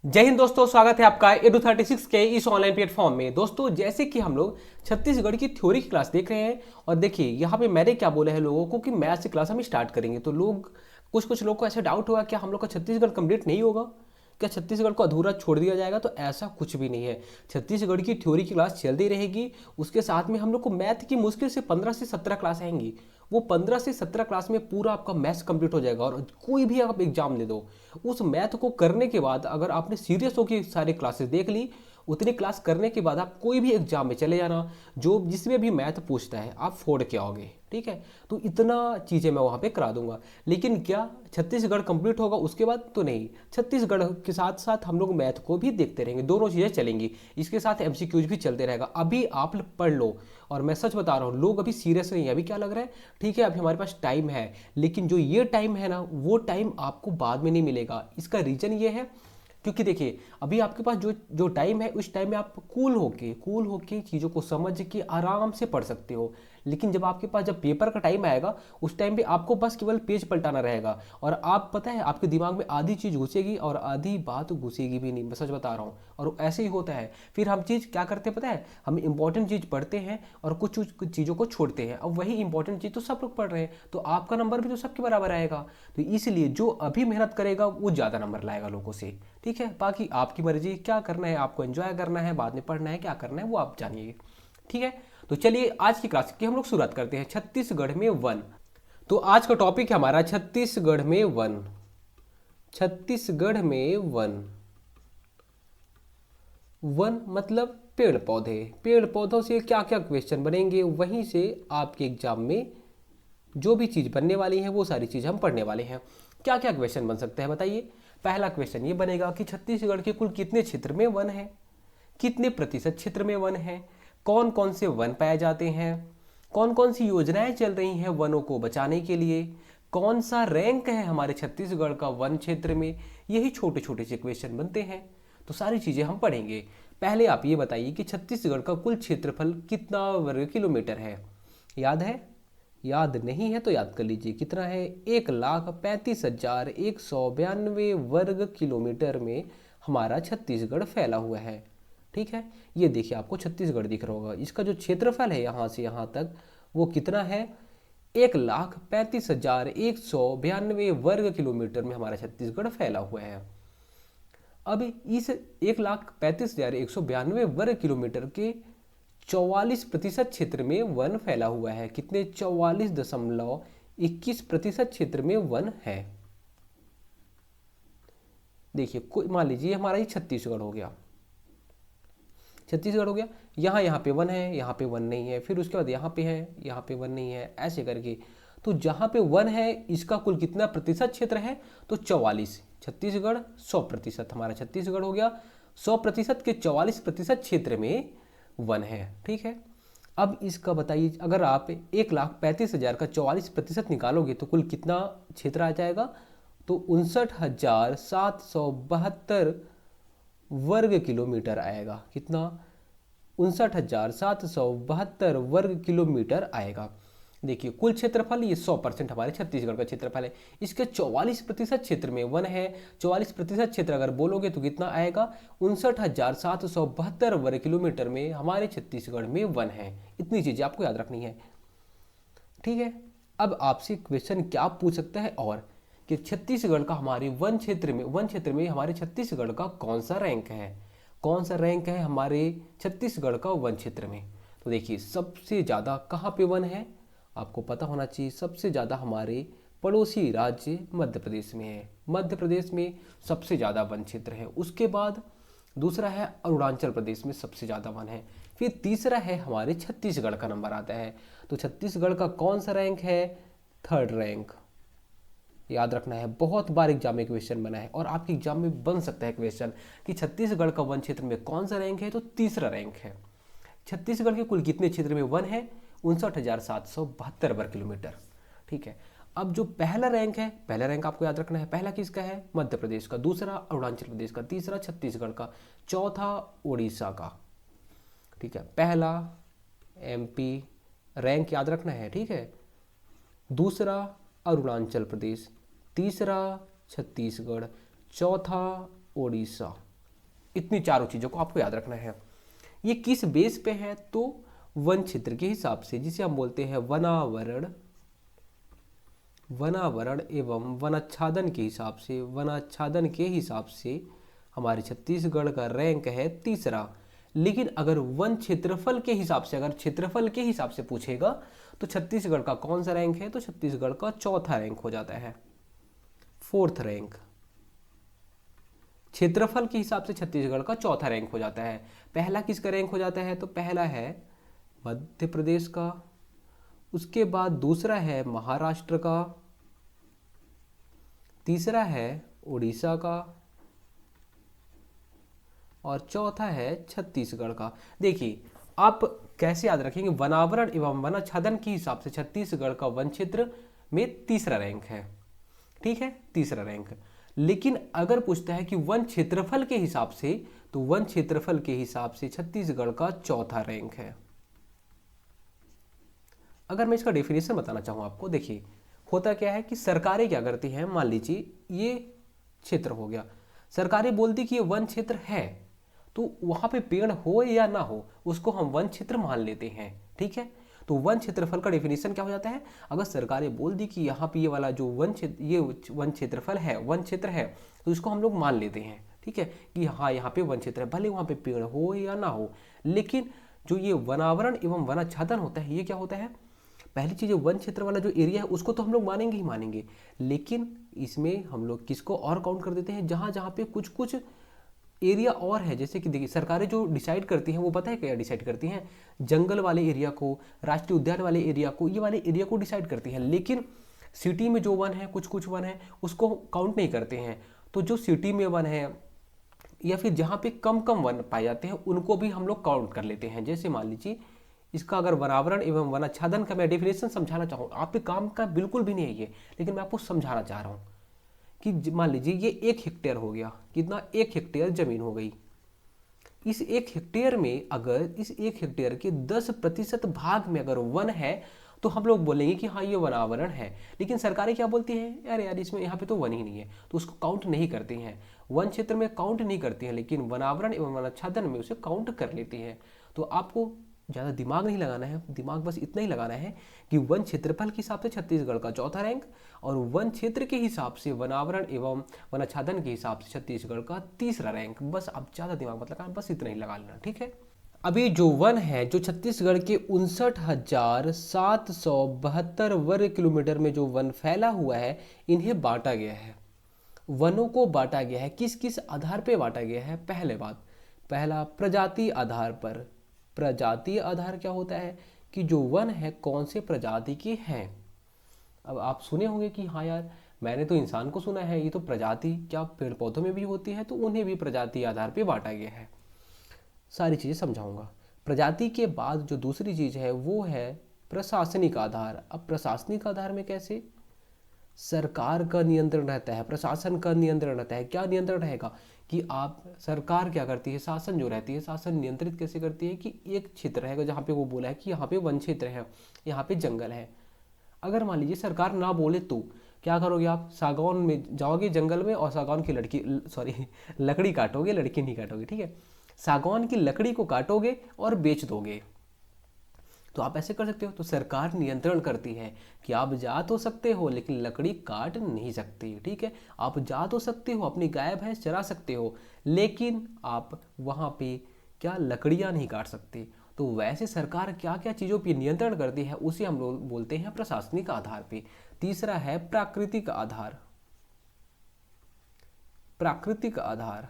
जय हिंद दोस्तों, स्वागत है आपका edu36 के इस ऑनलाइन प्लेटफॉर्म में। दोस्तों, जैसे कि हम लोग छत्तीसगढ़ की थ्योरी की क्लास देख रहे हैं और देखिए यहाँ पे मैंने क्या बोला है लोगों को कि मैथ्स की क्लास हम स्टार्ट करेंगे, तो लोग कुछ लोग को ऐसा डाउट हुआ क्या हम लोग का छत्तीसगढ़ कंप्लीट नहीं होगा, क्या छत्तीसगढ़ को अधूरा छोड़ दिया जाएगा। तो ऐसा कुछ भी नहीं है। छत्तीसगढ़ की थ्योरी की क्लास चलती रहेगी, उसके साथ में हम लोग को मैथ की मुश्किल से 15 से 17 क्लास आएंगी। वो 15 से 17 क्लास में पूरा आपका मैथ्स कंप्लीट हो जाएगा और कोई भी आप एग्जाम ले दो, उस मैथ को करने के बाद अगर आपने सीरियस होकर सारी क्लासेस देख ली, उतनी क्लास करने के बाद आप कोई भी एग्जाम में चले जाना, जो जिसमें भी मैथ पूछता है आप फोड़ के आओगे। ठीक है, तो इतना चीज़ें मैं वहाँ पे करा दूंगा। लेकिन क्या छत्तीसगढ़ कंप्लीट होगा उसके बाद? तो नहीं, छत्तीसगढ़ के साथ साथ हम लोग मैथ को भी देखते रहेंगे, दोनों चीज़ें चलेंगी। इसके साथ एमसीक्यूज भी चलते रहेगा। अभी आप पढ़ लो, और मैं सच बता रहा हूँ, लोग अभी सीरियस नहीं है। अभी क्या लग रहा है, ठीक है अभी हमारे पास टाइम है, लेकिन जो ये टाइम है ना, वो टाइम आपको बाद में नहीं मिलेगा। इसका रीज़न ये है क्योंकि देखिए अभी आपके पास जो जो टाइम है, उस टाइम में आप कूल होके चीज़ों को समझ के आराम से पढ़ सकते हो। लेकिन जब आपके पास जब पेपर का टाइम आएगा, उस टाइम पे आपको बस केवल पेज पलटाना रहेगा, और आप पता है आपके दिमाग में आधी चीज़ घुसेगी और आधी बात घुसेगी भी नहीं। मैं सच बता रहा हूँ, और ऐसे ही होता है। फिर हम चीज़ क्या करते हैं पता है, हम इंपॉर्टेंट चीज़ पढ़ते हैं और कुछ चीज़ों को छोड़ते हैं। अब वही इंपॉर्टेंट चीज़ तो सब लोग पढ़ रहे हैं, तो आपका नंबर भी तो सबके बराबर आएगा। तो इसलिए जो अभी मेहनत करेगा वो ज़्यादा नंबर लाएगा लोगों से। ठीक है, बाकी आपकी मर्जी, क्या करना है आपको, एंजॉय करना है, बाद में पढ़ना है, क्या करना है वो आप जानिए। ठीक है, तो चलिए आज की क्लास की हम लोग शुरुआत करते हैं। छत्तीसगढ़ में वन। तो आज का टॉपिक है हमारा छत्तीसगढ़ में वन। छत्तीसगढ़ में वन। वन मतलब पेड़ पौधे। पेड़ पौधों से क्या क्या क्वेश्चन बनेंगे, वहीं से आपके एग्जाम में जो भी चीज़ बनने वाली है वो सारी चीज़ हम पढ़ने वाले हैं। क्या क्या क्वेश्चन बन सकते हैं बताइए। पहला क्वेश्चन ये बनेगा कि छत्तीसगढ़ के कुल कितने क्षेत्र में वन है, कितने प्रतिशत क्षेत्र में वन है, कौन कौन से वन पाए जाते हैं, कौन कौन सी योजनाएं चल रही हैं वनों को बचाने के लिए, कौन सा रैंक है हमारे छत्तीसगढ़ का वन क्षेत्र में। यही छोटे छोटे से क्वेश्चन बनते हैं, तो सारी चीज़ें हम पढ़ेंगे। पहले आप ये बताइए कि छत्तीसगढ़ का कुल क्षेत्रफल कितना वर्ग किलोमीटर है। याद है? याद नहीं है तो याद कर लीजिए कितना है। 1,35,192 वर्ग किलोमीटर में हमारा छत्तीसगढ़ फैला हुआ है। ठीक है, ये देखिए आपको छत्तीसगढ़ दिख रहा होगा। इसका जो क्षेत्रफल है यहाँ से यहाँ तक वो कितना है, 1,35,192 वर्ग किलोमीटर में हमारा छत्तीसगढ़ फैला हुआ है। अब इस 1,35,192 वर्ग किलोमीटर के 44% क्षेत्र में वन फैला हुआ है। कितने? 44.21% क्षेत्र में वन है। देखिए कोई मान लीजिए हमारा ये छत्तीसगढ़ हो गया, छत्तीसगढ़ हो गया। यहाँ पे वन है, यहाँ पे वन नहीं है, फिर उसके बाद यहाँ पे है, यहाँ पे वन नहीं है, ऐसे करके। तो जहाँ पे वन है इसका कुल कितना प्रतिशत क्षेत्र है, तो 44। छत्तीसगढ़ 100%, हमारा छत्तीसगढ़ हो गया 100% के 44% क्षेत्र में वन है। ठीक है, अब इसका बताइए, अगर आप 1,35,000 का 44% निकालोगे तो कुल कितना क्षेत्र आ जाएगा, तो 59,772 वर्ग किलोमीटर आएगा। कितना? 59,772 वर्ग किलोमीटर आएगा। देखिए कुल क्षेत्रफल ये 100% हमारे छत्तीसगढ़ का क्षेत्रफल है। इसके 44% क्षेत्र में वन है। 44% क्षेत्र अगर बोलोगे तो कितना आएगा, 59,772 वर्ग किलोमीटर में हमारे छत्तीसगढ़ में वन है। इतनी चीज़ें आपको याद रखनी है। ठीक है, अब आपसे क्वेश्चन क्या पूछ सकता है और कि छत्तीसगढ़ का हमारे वन क्षेत्र में हमारे छत्तीसगढ़ का कौन सा रैंक है, कौन सा रैंक है हमारे छत्तीसगढ़ का वन क्षेत्र में। तो देखिए सबसे ज़्यादा कहाँ पे वन है, आपको पता होना चाहिए। सबसे ज़्यादा हमारे पड़ोसी राज्य मध्य प्रदेश में है। मध्य प्रदेश में सबसे ज़्यादा वन क्षेत्र है। उसके बाद दूसरा है अरुणाचल प्रदेश में सबसे ज़्यादा वन है। फिर तीसरा है हमारे छत्तीसगढ़ का नंबर आता है। तो छत्तीसगढ़ का कौन सा रैंक है, थर्ड रैंक। याद रखना है, बहुत बार एग्जाम में क्वेश्चन बना है और आपके एग्जाम में बन सकता है क्वेश्चन कि छत्तीसगढ़ का वन क्षेत्र में कौन सा रैंक है, तो तीसरा रैंक है। छत्तीसगढ़ के कुल कितने क्षेत्र में वन है, 59,772 वर्ग किलोमीटर। ठीक है, अब जो पहला रैंक है, पहला रैंक आपको याद रखना है, पहला किसका है, मध्य प्रदेश का, दूसरा अरुणाचल प्रदेश का, तीसरा छत्तीसगढ़ का, चौथा उड़ीसा का। ठीक है, पहला एमपी रैंक याद रखना है। ठीक है, दूसरा अरुणाचल प्रदेश, तीसरा छत्तीसगढ़, चौथा उड़ीसा। इतनी चारों चीज़ों को आपको याद रखना है। ये किस बेस पे है, तो वन क्षेत्र के हिसाब से, जिसे हम बोलते हैं वनावरण, वनावरण एवं वनाच्छादन के हिसाब से, वनाच्छादन के हिसाब से हमारे छत्तीसगढ़ का रैंक है तीसरा। लेकिन अगर वन क्षेत्रफल के हिसाब से, अगर क्षेत्रफल के हिसाब से पूछेगा तो छत्तीसगढ़ का कौन सा रैंक है, तो छत्तीसगढ़ का चौथा रैंक हो जाता है, फोर्थ रैंक। क्षेत्रफल के हिसाब से छत्तीसगढ़ का चौथा रैंक हो जाता है। पहला किसका रैंक हो जाता है, तो पहला है मध्य प्रदेश का, उसके बाद दूसरा है महाराष्ट्र का, तीसरा है उड़ीसा का, और चौथा है छत्तीसगढ़ का। देखिए आप कैसे याद रखेंगे, वनावरण एवं वनाच्छादन के हिसाब से छत्तीसगढ़ का वन क्षेत्र में तीसरा रैंक है, ठीक है, तीसरा रैंक। लेकिन अगर पूछता है कि वन क्षेत्रफल के हिसाब से, तो वन क्षेत्रफल के हिसाब से छत्तीसगढ़ का चौथा रैंक है। अगर मैं इसका डेफिनेशन बताना चाहूँ आपको, देखिए होता क्या है कि सरकारें क्या करती हैं, मान लीजिए ये क्षेत्र हो गया, सरकारें बोलती कि ये वन क्षेत्र है, तो वहाँ पे पेड़ हो या ना हो उसको हम वन क्षेत्र मान लेते हैं, ठीक है। तो वन क्षेत्रफल का डेफिनेशन क्या हो जाता है, अगर सरकारें बोल दी कि यहाँ पे ये वाला जो वन क्षेत्र, ये वन क्षेत्रफल है, वन क्षेत्र है, तो इसको हम लोग मान लेते हैं, ठीक है, कि हाँ यहाँ पे वन क्षेत्र है, भले वहाँ पे पेड़ हो या ना हो। लेकिन जो ये वनावरण एवं वनाच्छादन होता है, ये क्या होता है, पहली चीज़ वन क्षेत्र वाला जो एरिया है उसको तो हम लोग मानेंगे ही मानेंगे, लेकिन इसमें हम लोग किसको और काउंट कर देते हैं, जहाँ जहाँ पे कुछ कुछ एरिया और है। जैसे कि देखिए सरकारें जो डिसाइड करती हैं वो पता है क्या डिसाइड करती हैं, जंगल वाले एरिया को, राष्ट्रीय उद्यान वाले एरिया को, ये वाले एरिया को डिसाइड करती हैं। लेकिन सिटी में जो वन है, कुछ कुछ वन है, उसको काउंट नहीं करते हैं। तो जो सिटी में वन है या फिर जहाँ पे कम कम वन पाए जाते हैं उनको भी हम लोग काउंट कर लेते हैं। जैसे मान लीजिए इसका अगर वनावरण एवं वनाच्छादन का मैं डेफिनेशन समझाना चाहूँ, आप पे काम का बिल्कुल भी नहीं है ये, लेकिन मैं आपको समझाना चाह रहा हूँ कि मान लीजिए ये 1 हेक्टेयर हो गया, कितना, 1 हेक्टेयर जमीन हो गई। इस 1 हेक्टेयर में अगर इस 1 हेक्टेयर के 10% भाग में अगर वन है तो हम लोग बोलेंगे कि हाँ ये वनावरण है। लेकिन सरकारें क्या बोलती हैं, अरे यार इसमें यहाँ पे तो वन ही नहीं है, तो उसको काउंट नहीं करती हैं, वन क्षेत्र में काउंट नहीं करती हैं, लेकिन वनावरण एवं वनाच्छादन में उसे काउंट कर लेती हैं। तो आपको ज़्यादा दिमाग नहीं लगाना है, दिमाग बस इतना ही लगाना है कि वन क्षेत्रफल के हिसाब से छत्तीसगढ़ का चौथा रैंक, और वन क्षेत्र के हिसाब से, वनावरण एवं वनाच्छादन के हिसाब से छत्तीसगढ़ का तीसरा रैंक। बस आप ज़्यादा दिमाग मत लगाना, बस इतना ही लगा लेना, ठीक है। अभी जो वन है, जो छत्तीसगढ़ के 59,772 वर्ग किलोमीटर में जो वन फैला हुआ है, इन्हें बांटा गया है। वनों को बांटा गया है, किस किस आधार पे बांटा गया है, पहले बात, पहला प्रजाति आधार पर। प्रजाति आधार क्या होता है कि जो वन है कौन से प्रजाति के हैं। अब आप सुने होंगे कि हाँ यार मैंने तो इंसान को सुना है, ये तो प्रजाति क्या पेड़ पौधों में भी होती है, तो उन्हें भी प्रजाति आधार पे बांटा गया है। सारी चीज़ें समझाऊंगा। प्रजाति के बाद जो दूसरी चीज़ है वो है प्रशासनिक आधार। अब प्रशासनिक आधार में कैसे, सरकार का नियंत्रण रहता है, प्रशासन का नियंत्रण रहता है। क्या नियंत्रण रहेगा कि आप, सरकार क्या करती है, शासन जो रहती है, शासन नियंत्रित कैसे करती है कि एक क्षेत्र रहेगा जहाँ पे वो बोला है कि यहाँ पे वन क्षेत्र है, यहाँ पे जंगल है। अगर मान लीजिए सरकार ना बोले तो क्या करोगे आप, सागौन में जाओगे जंगल में और सागौन की लकड़ी काटोगे, लड़की नहीं काटोगे, ठीक है, सागौन की लकड़ी को काटोगे और बेच दोगे। तो आप ऐसे कर सकते हो। तो सरकार नियंत्रण करती है कि आप जा तो सकते हो लेकिन लकड़ी काट नहीं सकते, ठीक है। आप जा तो सकते हो, अपनी गाय भैंस चरा सकते हो, लेकिन आप वहाँ पे क्या लकड़ियाँ नहीं काट सकते। तो वैसे सरकार क्या क्या चीज़ों पर नियंत्रण करती है उसे हम लोग बोलते हैं प्रशासनिक आधार पे। तीसरा है प्राकृतिक आधार। प्राकृतिक आधार,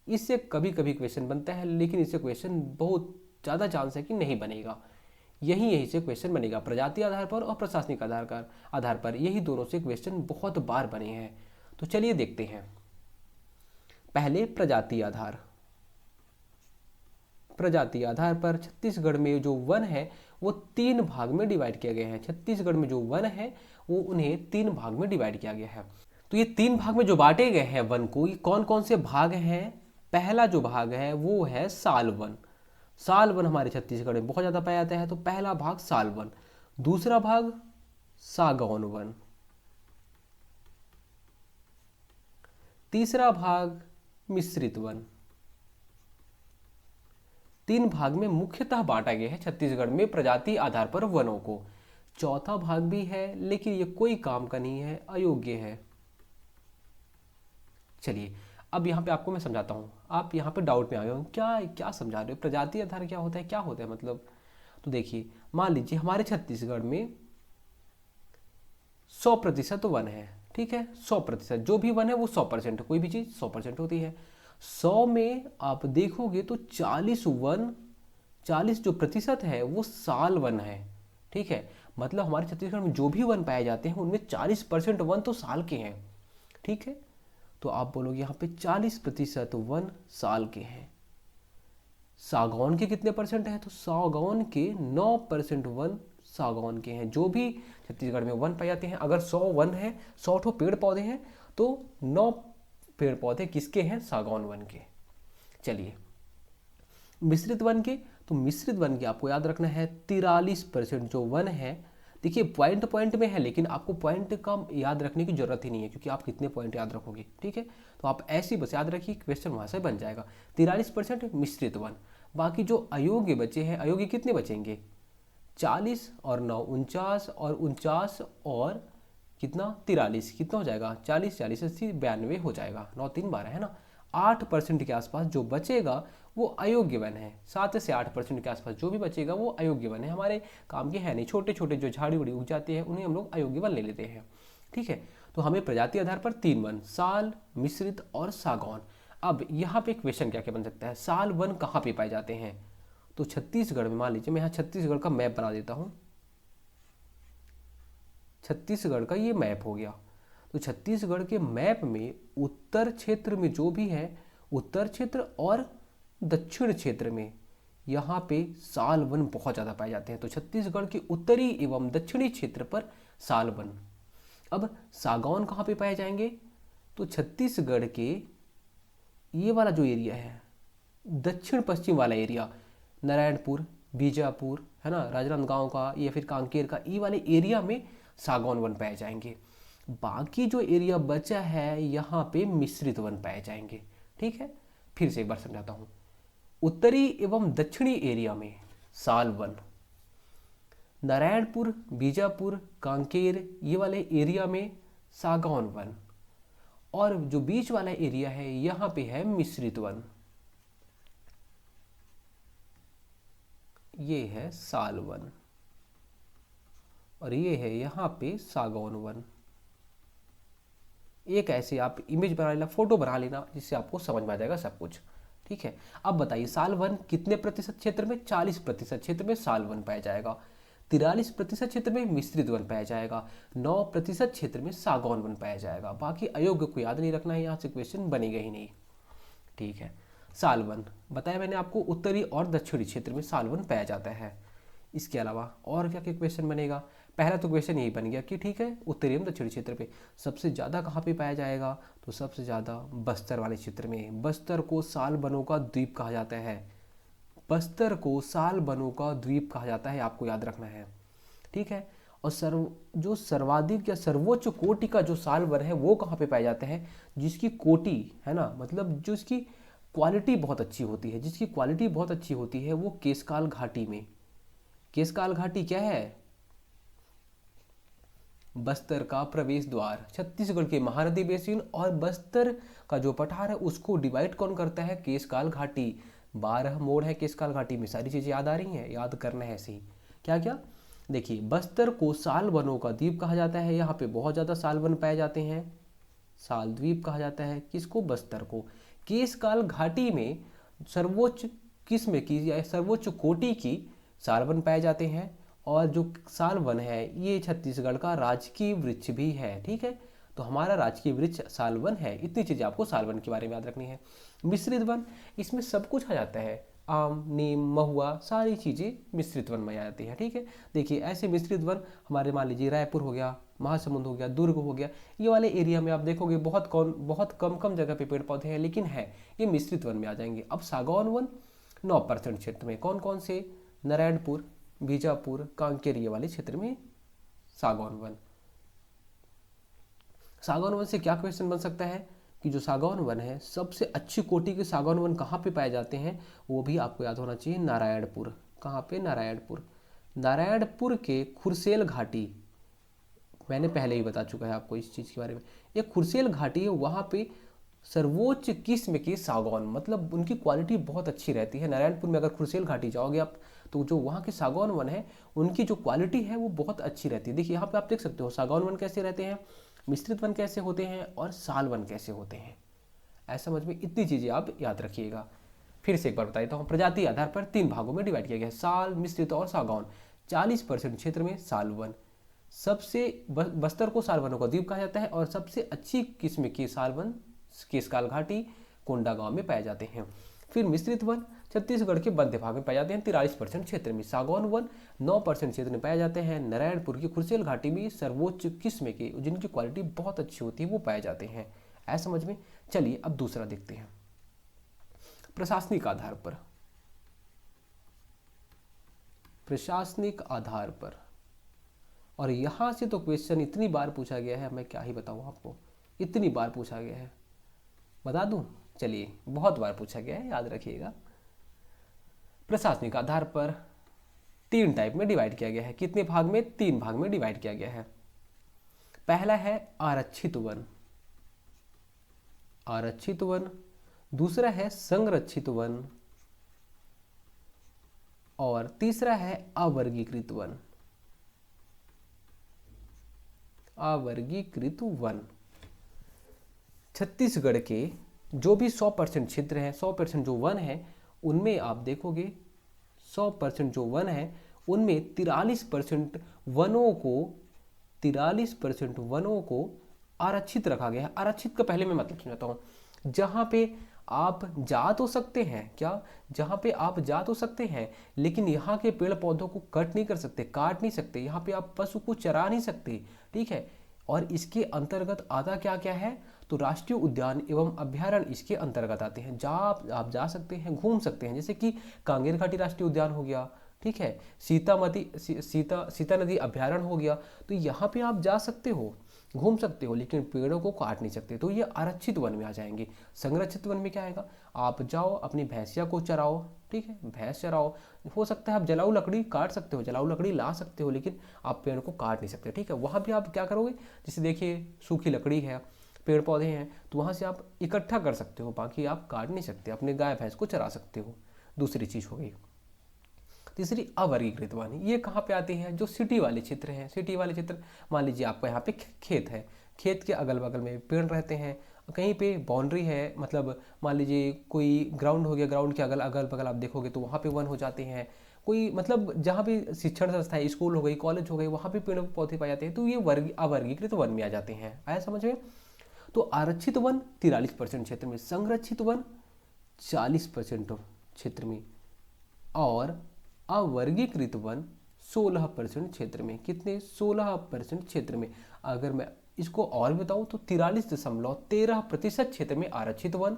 इससे कभी कभी क्वेश्चन बनता है, लेकिन इससे क्वेश्चन बहुत ज़्यादा चांस है कि नहीं बनेगा। यही से क्वेश्चन बनेगा, प्रजाति आधार पर और प्रशासनिक आधार पर, यही दोनों से क्वेश्चन बहुत बार बने हैं। तो चलिए देखते हैं। पहले प्रजाति आधार। प्रजाति आधार पर छत्तीसगढ़ में जो वन है वो 3 भाग में डिवाइड किया गया है। छत्तीसगढ़ में जो वन है वो उन्हें 3 भाग में डिवाइड किया गया है। तो ये 3 भाग में जो बांटे गए हैं वन को, ये कौन कौन से भाग हैं। पहला जो भाग है वो है साल वन। साल वन हमारे छत्तीसगढ़ में बहुत ज़्यादा पाया जाता है, तो पहला भाग साल वन। दूसरा भाग सागौन वन। तीसरा भाग मिश्रित वन। 3 भाग में मुख्यतः बांटा गया है छत्तीसगढ़ में प्रजाति आधार पर वनों को। चौथा भाग भी है लेकिन ये कोई काम का नहीं है, अयोग्य है। चलिए अब यहाँ पे आपको मैं समझाता हूँ, आप यहाँ पे डाउट में आ गए हो, क्या क्या समझा रहे हो, प्रजाति आधार क्या होता है, क्या होता है मतलब। तो देखिए मान लीजिए हमारे छत्तीसगढ़ में 100% वन है, ठीक है, 100% जो भी वन है वो 100%, कोई भी चीज़ 100% होती है। 100 में आप देखोगे तो 40 वन, 40 जो प्रतिशत है वो साल वन है, ठीक है। मतलब हमारे छत्तीसगढ़ में जो भी वन पाए जाते हैं उनमें 40% वन तो साल के हैं, ठीक है। तो आप बोलोगे यहाँ पे 40% वन साल के हैं। सागौन के कितने परसेंट है, तो सागौन के 9% वन सागौन के हैं। जो भी छत्तीसगढ़ में वन पाए जाते हैं, अगर 100 वन है, 100 ठो पेड़ पौधे हैं, तो 9 पेड़ पौधे किसके हैं, सागौन वन के। चलिए मिश्रित वन के, तो मिश्रित वन के आपको याद रखना है 43% जो वन है। देखिए पॉइंट पॉइंट में है लेकिन आपको पॉइंट का याद रखने की जरूरत ही नहीं है क्योंकि आप कितने पॉइंट याद रखोगे, ठीक है। तो आप ऐसे ही बस याद रखिए, क्वेश्चन वहां से बन जाएगा। 43% मिश्रित वन। बाकी जो अयोग्य बचे हैं, अयोग्य कितने बचेंगे, 40 और 9 49 और 49 और कितना 43, कितना हो जाएगा 40 40 80 92 हो जाएगा, 9 3 12 है ना। 8% के आसपास जो बचेगा वो अयोग्य वन है। 7 से 8% के आसपास जो भी बचेगा वो अयोग्य वन है, हमारे काम के है नहीं। छोटे छोटे जो झाड़ी उड़ी उग जाते हैं उन्हें हम लोग अयोग्य वन ले लेते हैं, ठीक है। तो हमें प्रजाति आधार पर 3 वन, साल, मिश्रित और सागौन। अब यहाँ पे क्वेश्चन क्या क्या बन सकता है, साल वन कहाँ पे पाए जाते हैं, तो छत्तीसगढ़ में। मान लीजिए मैं यहाँ छत्तीसगढ़ का मैप बना देता हूँ, छत्तीसगढ़ का ये मैप हो गया। तो छत्तीसगढ़ के मैप में उत्तर क्षेत्र में जो भी है, उत्तर क्षेत्र और दक्षिण क्षेत्र में यहाँ पे साल वन बहुत ज़्यादा पाए जाते हैं। तो छत्तीसगढ़ के उत्तरी एवं दक्षिणी क्षेत्र पर साल वन। अब सागौन कहाँ पे पाए जाएंगे, तो छत्तीसगढ़ के ये वाला जो एरिया है, दक्षिण पश्चिम वाला एरिया, नारायणपुर, बीजापुर है ना, राजनांदगांव का या फिर कांकेर का, ये वाले एरिया में सागौन वन पाए जाएंगे। बाकी जो एरिया बचा है यहाँ पे मिश्रित वन पाए जाएंगे, ठीक है। फिर से एक बार समझाता हूँ, उत्तरी एवं दक्षिणी एरिया में साल वन, नारायणपुर, बीजापुर, कांकेर ये वाले एरिया में सागौन वन, और जो बीच वाला एरिया है यहाँ पे है मिश्रित वन, ये है साल वन, और ये है यहाँ पे सागौन वन। एक ऐसे आप इमेज बना लेना, फोटो बना लेना, जिससे आपको समझ में आ जाएगा सब कुछ, ठीक है। अब बताइए साल वन कितने प्रतिशत क्षेत्र में, 40% क्षेत्र में साल वन पाया जाएगा, 43% क्षेत्र में मिश्रित वन पाया जाएगा, 9% क्षेत्र में सागौन वन पाया जाएगा। बाकी अयोग्य को याद नहीं रखना है, यहाँ से क्वेश्चन बनेगा ही नहीं, ठीक है। साल वन बताया मैंने आपको, उत्तरी और दक्षिणी क्षेत्र में साल वन पाया जाता है। इसके अलावा और क्या क्या क्वेश्चन बनेगा, पहला तो क्वेश्चन यही बन गया कि ठीक है उत्तरी एवं दक्षिणी क्षेत्र पे सबसे ज़्यादा कहाँ पे पाया जाएगा, तो सबसे ज़्यादा बस्तर वाले क्षेत्र में। बस्तर को साल वनों का द्वीप कहा जाता है, बस्तर को साल वनों का द्वीप कहा जाता है, आपको याद रखना है, ठीक है। और जो सर्वाधिक या सर्वोच्च कोटि का जो साल वन है वो कहाँ पे पाए जाते हैं, जिसकी कोटि है ना, मतलब जो इसकी क्वालिटी बहुत अच्छी होती है, जिसकी क्वालिटी बहुत अच्छी होती है वो केशकाल घाटी में। केशकाल घाटी क्या है, बस्तर का प्रवेश द्वार। छत्तीसगढ़ के महानदी बेसिन और बस्तर का जो पठार है उसको डिवाइड कौन करता है, केशकाल घाटी। 12 मोड़ है केशकाल घाटी में, सारी चीजें याद आ रही हैं, याद करना है ऐसे ही। क्या क्या, देखिए बस्तर को साल वनों का द्वीप कहा जाता है, यहाँ पे बहुत ज्यादा साल वन पाए जाते हैं, साल द्वीप कहा जाता है किसको, बस्तर को। केशकाल घाटी में सर्वोच्च किस्म की या सर्वोच्च कोटि की साल वन पाए जाते हैं, और जो साल वन है ये छत्तीसगढ़ का राजकीय वृक्ष भी है, ठीक है। तो हमारा राजकीय वृक्ष साल वन है। इतनी चीजें आपको साल वन के बारे में याद रखनी है। मिश्रित वन, इसमें सब कुछ आ जाता है, आम, नीम, महुआ, सारी चीजें मिश्रित वन में आ जाती है, ठीक है। देखिए ऐसे मिश्रित वन हमारे मान लीजिए रायपुर हो गया, महासमुंद हो गया, दुर्ग हो गया, ये वाले एरिया में आप देखोगे बहुत कम कम जगह पे पेड़ पौधे हैं, लेकिन है ये मिश्रित वन में आ जाएंगे। अब सागौन वन 9% क्षेत्र में, कौन कौन से, नारायणपुर, बीजापुर, कांकेर ये वाले क्षेत्र में सागौन वन। सागौन वन से क्या क्वेश्चन बन सकता है कि जो सागौन वन है, सबसे अच्छी कोटि के सागौन वन कहाँ पे पाए जाते हैं, वो भी आपको याद होना चाहिए, नारायणपुर। कहाँ पे? नारायणपुर। नारायणपुर के खुरसेल घाटी, मैंने पहले ही बता चुका है आपको इस चीज़ के बारे में। एक खुरसेल घाटी है, वहाँ पे सर्वोच्च किस्म के सागौन, मतलब उनकी क्वालिटी बहुत अच्छी रहती है। नारायणपुर में अगर खुरसेल घाटी जाओगे आप, तो जो वहाँ के सागौन वन है, उनकी जो क्वालिटी है वो बहुत अच्छी रहती है। देखिए यहाँ पे आप देख सकते हो सागौन वन कैसे रहते हैं, मिश्रित वन कैसे होते हैं, और साल वन कैसे होते हैं। ऐसा समझ में, इतनी चीज़ें आप याद रखिएगा। फिर से एक बार बता देता हूँ, प्रजाति आधार पर 3 भागों में डिवाइड किया गया है, साल, मिश्रित और सागौन। 40% क्षेत्र में साल वन, सबसे बस्तर को साल वनों का द्वीप कहा जाता है, और सबसे अच्छी किस्म के साल वन केशकाल घाटी, कोंडागांव में पाए जाते हैं। फिर मिश्रित वन छत्तीसगढ़ के मध्य भाग में पाए जाते हैं 43% क्षेत्र में। सागौन वन 9% क्षेत्र में पाए जाते हैं। नारायणपुर की खुरसेल घाटी में सर्वोच्च किस्म के, जिनकी क्वालिटी बहुत अच्छी होती है, वो पाए जाते हैं। ऐसा समझ में। चलिए अब दूसरा देखते हैं, प्रशासनिक आधार पर। प्रशासनिक आधार पर, और यहां से तो क्वेश्चन इतनी बार पूछा गया है, मैं क्या ही बताऊं आपको, इतनी बार पूछा गया है, बता दूं? चलिए, बहुत बार पूछा गया है, याद रखिएगा। प्रशासनिक आधार पर 3 टाइप में डिवाइड किया गया है। कितने भाग में? 3 भाग में डिवाइड किया गया है। पहला है आरक्षित वन, आरक्षित वन। दूसरा है संरक्षित वन, और तीसरा है अवर्गीकृत वन। अवर्गीकृत वन। छत्तीसगढ़ के जो भी 100% क्षेत्र है, 100% जो वन है, उनमें आप देखोगे 100% जो वन है, उनमें 43% वनों को 43% वनों को आरक्षित रखा गया है। आरक्षित का पहले मैं मतलब समझाता हूँ। जहाँ पे आप जा तो सकते हैं, क्या? जहाँ पे आप जा तो सकते हैं, लेकिन यहाँ के पेड़ पौधों को कट नहीं कर सकते, काट नहीं सकते। यहाँ पे आप पशु को चरा नहीं सकते, ठीक है। और इसके अंतर्गत आता क्या क्या है, तो राष्ट्रीय उद्यान एवं अभ्यारण्य इसके अंतर्गत आते हैं। जहाँ आप जा सकते हैं, घूम सकते हैं, जैसे कि कांगेर घाटी राष्ट्रीय उद्यान हो गया, ठीक है, सीता नदी अभ्यारण्य हो गया। तो यहाँ पे आप जा सकते हो, घूम सकते हो, लेकिन पेड़ों को काट नहीं सकते, तो ये आरक्षित वन में आ जाएंगे। संरक्षित वन में क्या आएगा, आप जाओ अपनी भैंसिया को चराओ, ठीक है, भैंस चराओ। हो सकता है आप जलाऊ लकड़ी काट सकते हो, जलाऊ लकड़ी ला सकते हो, लेकिन आप पेड़ को काट नहीं सकते, ठीक है। वहाँ भी आप क्या करोगे, जैसे देखिए सूखी लकड़ी है, पेड़ पौधे हैं, तो वहाँ से आप इकट्ठा कर सकते हो, बाकी आप काट नहीं सकते, अपने गाय भैंस को चरा सकते हो। दूसरी चीज़ हो गई। तीसरी अवर्गीकृत वन, ये कहाँ पे आती है, जो सिटी वाले क्षेत्र हैं। सिटी वाले क्षेत्र, मान लीजिए आपका यहाँ पे खेत है, खेत के अगल बगल में पेड़ रहते हैं, कहीं पे बाउंड्री है, मतलब मान लीजिए कोई ग्राउंड हो गया, ग्राउंड के अगल बगल आप देखोगे तो वहाँ पे वन हो जाते हैं। कोई मतलब जहाँ भी शिक्षण संस्था है, स्कूल हो गई, कॉलेज हो गई, वहाँ पे पेड़ पौधे पाए जाते हैं, तो ये अवर्गीकृत वन में आ जाते हैं। आया समझ में। तो आरक्षित वन 43% क्षेत्र में, संरक्षित वन 40% क्षेत्र में, और अवर्गीकृत वन 16% क्षेत्र में। कितने? 16% क्षेत्र में। अगर मैं इसको और बताऊं तो 43.13% क्षेत्र में आरक्षित वन,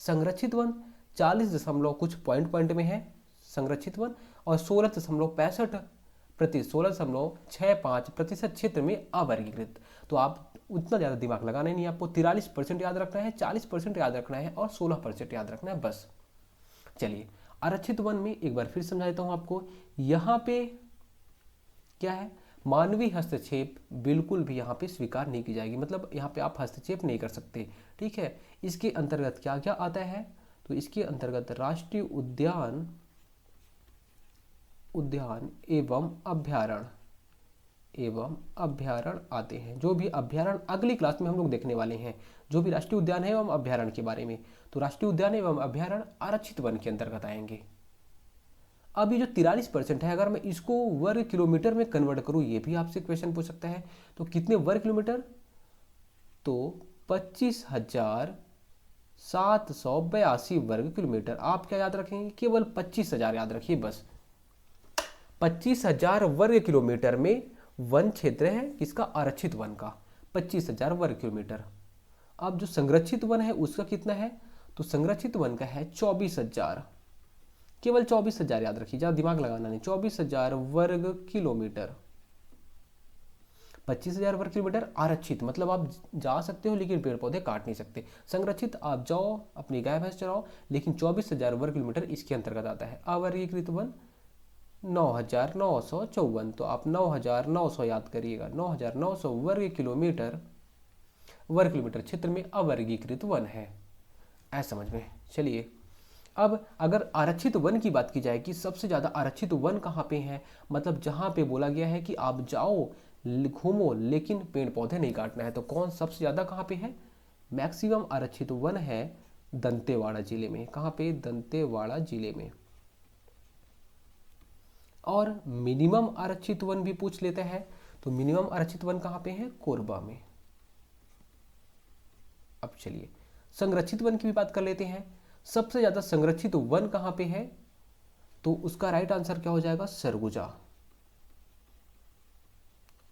संरक्षित वन 40 कुछ पॉइंट में है संरक्षित वन, और 16.65% क्षेत्र में अवर्गीकृत। तो आप उतना ज़्यादा दिमाग लगाना ही नहीं, आपको 43% याद रखना है, 40% याद रखना है, और 16% याद रखना है, बस। चलिए, आरक्षित वन में एक बार फिर समझा देता हूं आपको। यहाँ पे क्या है, मानवीय हस्तक्षेप बिल्कुल भी यहाँ पे स्वीकार नहीं की जाएगी, मतलब यहाँ पे आप हस्तक्षेप नहीं कर सकते, ठीक है। इसके अंतर्गत क्या क्या आता है, तो इसके अंतर्गत राष्ट्रीय उद्यान एवं अभ्यारण्य आते हैं। जो भी अभ्यारण्य अगली क्लास में हम लोग देखने वाले हैं, जो भी राष्ट्रीय उद्यान है एवं अभ्यारण्य के बारे में, तो राष्ट्रीय उद्यान एवं अभ्यारण्य आरक्षित वन के अंतर्गत आएंगे। अब ये जो 43% है, अगर मैं इसको वर्ग किलोमीटर में कन्वर्ट करूँ, ये भी आपसे क्वेश्चन पूछ सकता है, तो कितने वर्ग किलोमीटर, तो 25,782 वर्ग किलोमीटर। आप क्या याद रखेंगे, केवल 25,000 याद रखिए, बस। 25,000 वर्ग किलोमीटर में वन क्षेत्र है किसका, आरक्षित वन का, 25,000 वर्ग किलोमीटर। अब जो संरक्षित वन है उसका कितना है, तो संरक्षित वन का है 24,000, केवल 24,000 याद रखिए, ज़्यादा दिमाग लगाना नहीं, 24,000 वर्ग किलोमीटर। 25,000 वर्ग किलोमीटर आरक्षित मतलब आप जा सकते हो लेकिन पेड़ पौधे काट नहीं सकते। संरक्षित आप जाओ अपनी गाय भैंस चराओ, लेकिन 24,000 वर्ग किलोमीटर इसके अंतर्गत आता है। अवर्गीकृत वन 9,954, तो आप 9,900 याद करिएगा, 9,900 वर्ग किलोमीटर क्षेत्र में अवर्गीकृत वन है। ऐसा समझ में। चलिए अब अगर आरक्षित वन की बात की जाए कि सबसे ज़्यादा आरक्षित वन कहाँ पे है, मतलब जहाँ पे बोला गया है कि आप जाओ घूमो लेकिन पेड़ पौधे नहीं काटना है, तो कौन सबसे ज़्यादा कहाँ पे है? मैक्सिमम आरक्षित वन है दंतेवाड़ा जिले में। कहाँ पे? दंतेवाड़ा जिले में। और मिनिमम आरक्षित वन भी पूछ लेते हैं, तो मिनिमम आरक्षित वन कहाँ पे है? कोरबा में। अब चलिए संरक्षित वन की भी बात कर लेते हैं। सबसे ज्यादा संरक्षित वन कहां पे है? तो उसका राइट आंसर क्या हो जाएगा? सरगुजा।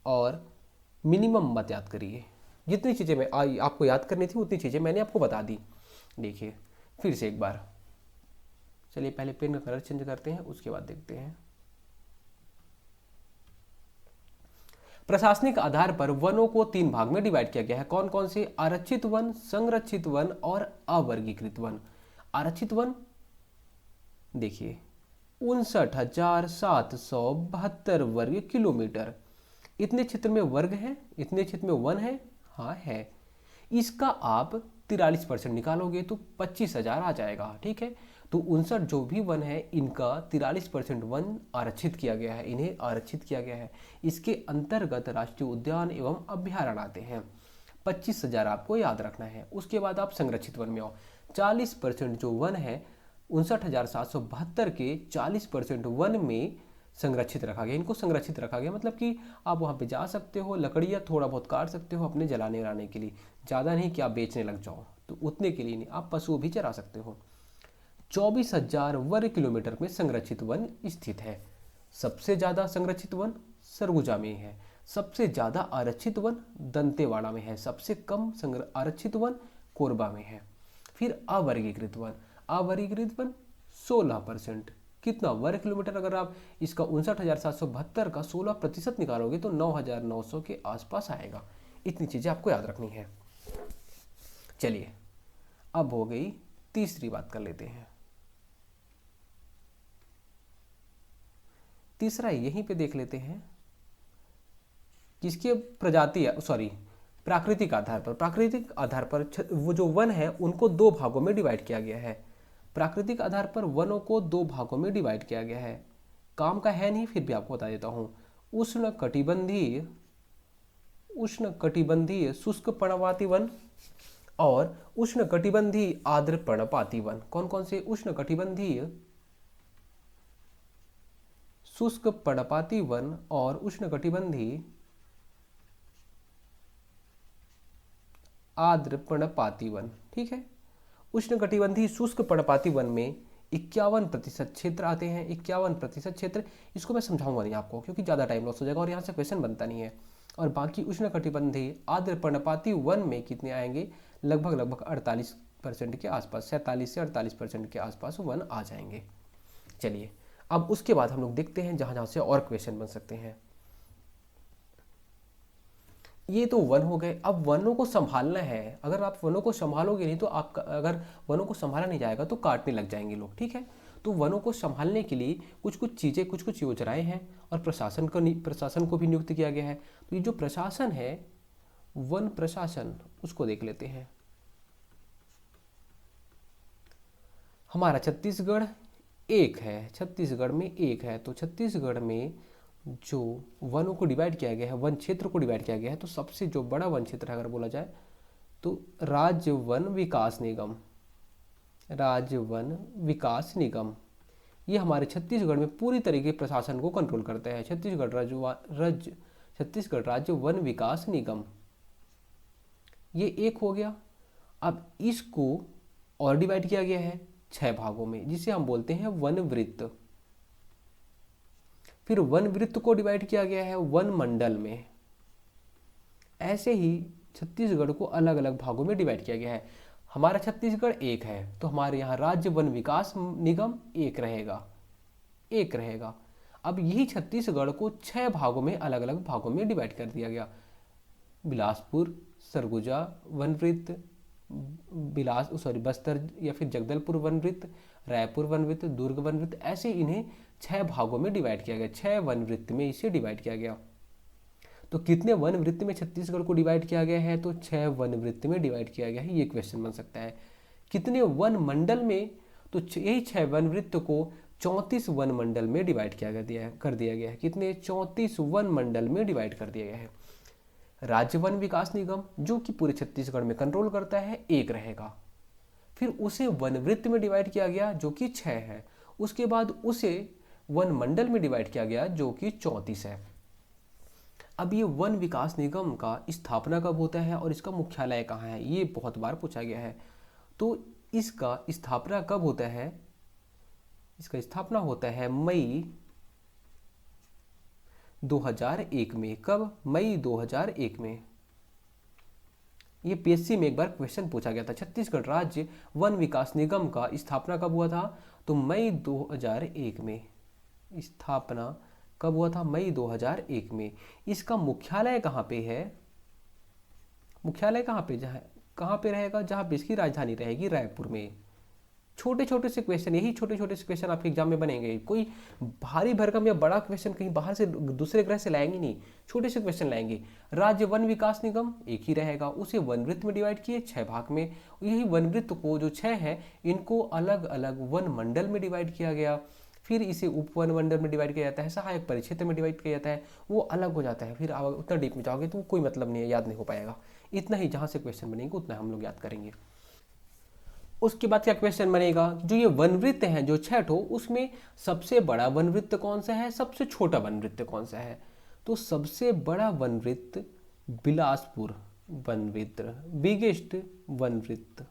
और मिनिमम मत याद करिए, जितनी चीजें मैं आपको याद करनी थी उतनी चीजें मैंने आपको बता दी। देखिए फिर से एक बार, चलिए पहले पेन का कलर चेंज करते हैं उसके बाद देखते हैं। प्रशासनिक आधार पर वनों को 3 भाग में डिवाइड किया गया है। कौन कौन से? आरक्षित वन, संरक्षित वन और अवर्गीकृत वन। आरक्षित वन देखिए 59,772 वर्ग किलोमीटर। इतने क्षेत्र में वर्ग है, इतने क्षेत्र में वन है, हाँ है। इसका आप 43% निकालोगे तो 25,000 आ जाएगा। ठीक है, तो 59 जो भी वन है इनका 43% वन आरक्षित किया गया है, इन्हें आरक्षित किया गया है। इसके अंतर्गत राष्ट्रीय उद्यान एवं अभ्यारण्य आते हैं। 25,000 आपको याद रखना है। उसके बाद आप संरक्षित वन में आओ। 40% जो वन है 59,772 के 40% वन में संरक्षित रखा गया। इनको संरक्षित रखा गया मतलब कि आप वहाँ पे जा सकते हो, लकड़ियाँ थोड़ा बहुत काट सकते हो अपने जलाने वलाने के लिए, ज़्यादा नहीं कि आप बेचने लग जाओ, तो उतने के लिए नहीं, आप पशु भी चरा सकते हो। 24,000 वर्ग किलोमीटर में संरक्षित वन स्थित है। सबसे ज़्यादा संरक्षित वन सरगुजा में है, सबसे ज़्यादा आरक्षित वन दंतेवाड़ा में है, सबसे कम आरक्षित वन कोरबा में है। फिर अवर्गीकृत वन, अवर्गीकृत वन 16%। कितना? वर्ग किलोमीटर। अगर आप इसका 59,772 का 16% निकालोगे तो 9,900 के आसपास आएगा। इतनी चीज़ें आपको याद रखनी है। चलिए अब हो गई तीसरी बात कर लेते हैं। तीसरा यहीं पे देख लेते हैं किसके प्रजाति, सॉरी प्राकृतिक आधार पर। प्राकृतिक आधार पर वो जो वन है उनको 2 भागों में डिवाइड किया गया है। प्राकृतिक आधार पर वनों को 2 भागों में डिवाइड किया गया है। काम का है नहीं फिर भी आपको बता देता हूँ। उष्ण कटिबंधीय शुष्क पर्णपाती वन और उष्ण कटिबंधीय आर्द्र पर्णपाती वन। कौन कौन से? उष्ण कटिबंधीय शुष्क पर्णपाती वन और उष्ण कटिबंधीय आर्द्र पर्णपाती वन। ठीक है, उष्णकटिबंधीय शुष्क पर्णपाती वन में 51% क्षेत्र आते हैं। 51% क्षेत्र, इसको मैं समझाऊंगा नहीं आपको क्योंकि ज़्यादा टाइम लॉस हो जाएगा और यहाँ से क्वेश्चन बनता नहीं है। और बाकी उष्णकटिबंधीय आर्द्र पर्णपाती वन में कितने आएंगे? लगभग 48% के आसपास, 47 से 48% के आसपास वन आ जाएंगे। चलिए अब उसके बाद हम लोग देखते हैं जहाँ जहाँ से और क्वेश्चन बन सकते हैं। ये तो वन हो गए। अब वनों को संभालना है। अगर आप वनों को संभालोगे नहीं तो आप, अगर वनों को संभाला नहीं जाएगा तो काटने लग जाएंगे लोग। ठीक है, तो वनों को संभालने के लिए कुछ कुछ चीज़ें, कुछ कुछ योजनाएं हैं और प्रशासन को भी नियुक्त किया गया है। तो ये जो प्रशासन है वन प्रशासन, उसको देख लेते हैं। हमारा छत्तीसगढ़ एक है, छत्तीसगढ़ में एक है, तो छत्तीसगढ़ में जो वनों को डिवाइड किया गया है, वन क्षेत्र को डिवाइड किया गया है, तो सबसे जो बड़ा वन क्षेत्र है अगर बोला जाए तो राज्य वन विकास निगम, राज्य वन विकास निगम ये हमारे छत्तीसगढ़ में पूरी तरीके प्रशासन को कंट्रोल करते हैं। छत्तीसगढ़ राज्य वन विकास निगम, ये एक हो गया। अब इसको और डिवाइड किया गया है 6 भागों में, जिसे हम बोलते हैं वन वृत्त। फिर वन वृत्त को डिवाइड किया गया है वन मंडल में। ऐसे ही छत्तीसगढ़ को अलग अलग भागों में डिवाइड किया गया है। हमारा छत्तीसगढ़ एक है तो हमारे यहाँ राज्य वन विकास निगम एक रहेगा। अब यही छत्तीसगढ़ को 6 भागों में, अलग अलग भागों में डिवाइड कर दिया गया। बिलासपुर, सरगुजा वन वृत्त, बस्तर या फिर जगदलपुर वन वृत्त, रायपुर वन वृत्त, दुर्ग वन वृत्त, ऐसे इन्हें 6 भागों में डिवाइड किया गया, 6 वन वृत्त में इसे डिवाइड किया गया। तो कितने वन वृत्त में छत्तीसगढ़ को डिवाइड किया गया है? तो 6 वन वृत्त में डिवाइड किया गया है, ये क्वेश्चन बन सकता है। कितने वन मंडल में? तो यही 6 वन वृत्त को 34 वन मंडल में डिवाइड कर दिया गया है। कितने? 34 वन मंडल में डिवाइड कर दिया गया है। राज्य वन विकास निगम जो कि पूरे छत्तीसगढ़ में कंट्रोल करता है, एक रहेगा। फिर उसे वन वृत्त में डिवाइड किया गया जो कि 6 है। उसके बाद उसे वन मंडल में डिवाइड किया गया जो कि 34 है। अब ये वन विकास निगम का स्थापना कब होता है और इसका मुख्यालय कहाँ है, ये बहुत बार पूछा गया है। तो इसका स्थापना कब होता है? इसका स्थापना होता है मई 2001 में। कब? मई 2001 में। ये पीएससी में एक बार क्वेश्चन पूछा गया था, छत्तीसगढ़ राज्य वन विकास निगम का स्थापना कब हुआ था? तो मई 2001 में। स्थापना कब हुआ था? मई 2001 में। इसका मुख्यालय कहाँ पे है? मुख्यालय कहाँ पे कहाँ पे रहेगा? जहाँ पे इसकी राजधानी रहेगी, रायपुर में। छोटे छोटे से क्वेश्चन, यही छोटे छोटे से क्वेश्चन आपके एग्जाम में बनेंगे। कोई भारी भरकम या बड़ा क्वेश्चन कहीं बाहर से दूसरे ग्रह से लाएंगे नहीं, छोटे से क्वेश्चन लाएंगे। राज्य वन विकास निगम एक ही रहेगा, उसे वन वृत्त में डिवाइड किए 6 भाग में। यही वन वृत्त को जो 6 है, इनको अलग अलग वन मंडल में डिवाइड किया गया। फिर इसे उप वन मंडल में डिवाइड किया जाता है, सहायक परिक्षेत्र में डिवाइड किया जाता है, वो अलग हो जाता है। फिर आप उतना डीप में जाओगे तो कोई मतलब नहीं है, याद नहीं हो पाएगा। इतना ही जहाँ से क्वेश्चन बनेंगे उतना हम लोग याद करेंगे। उसके बाद क्या क्वेश्चन बनेगा? जो ये वन वृत्त हैं जो 6 ठो, उसमें सबसे बड़ा वन वृत्त कौन सा है, सबसे छोटा वन वृत्त कौन सा है? तो सबसे बड़ा वन वृत्त बिलासपुर वन वृत्त, बिगेस्ट वन वृत्त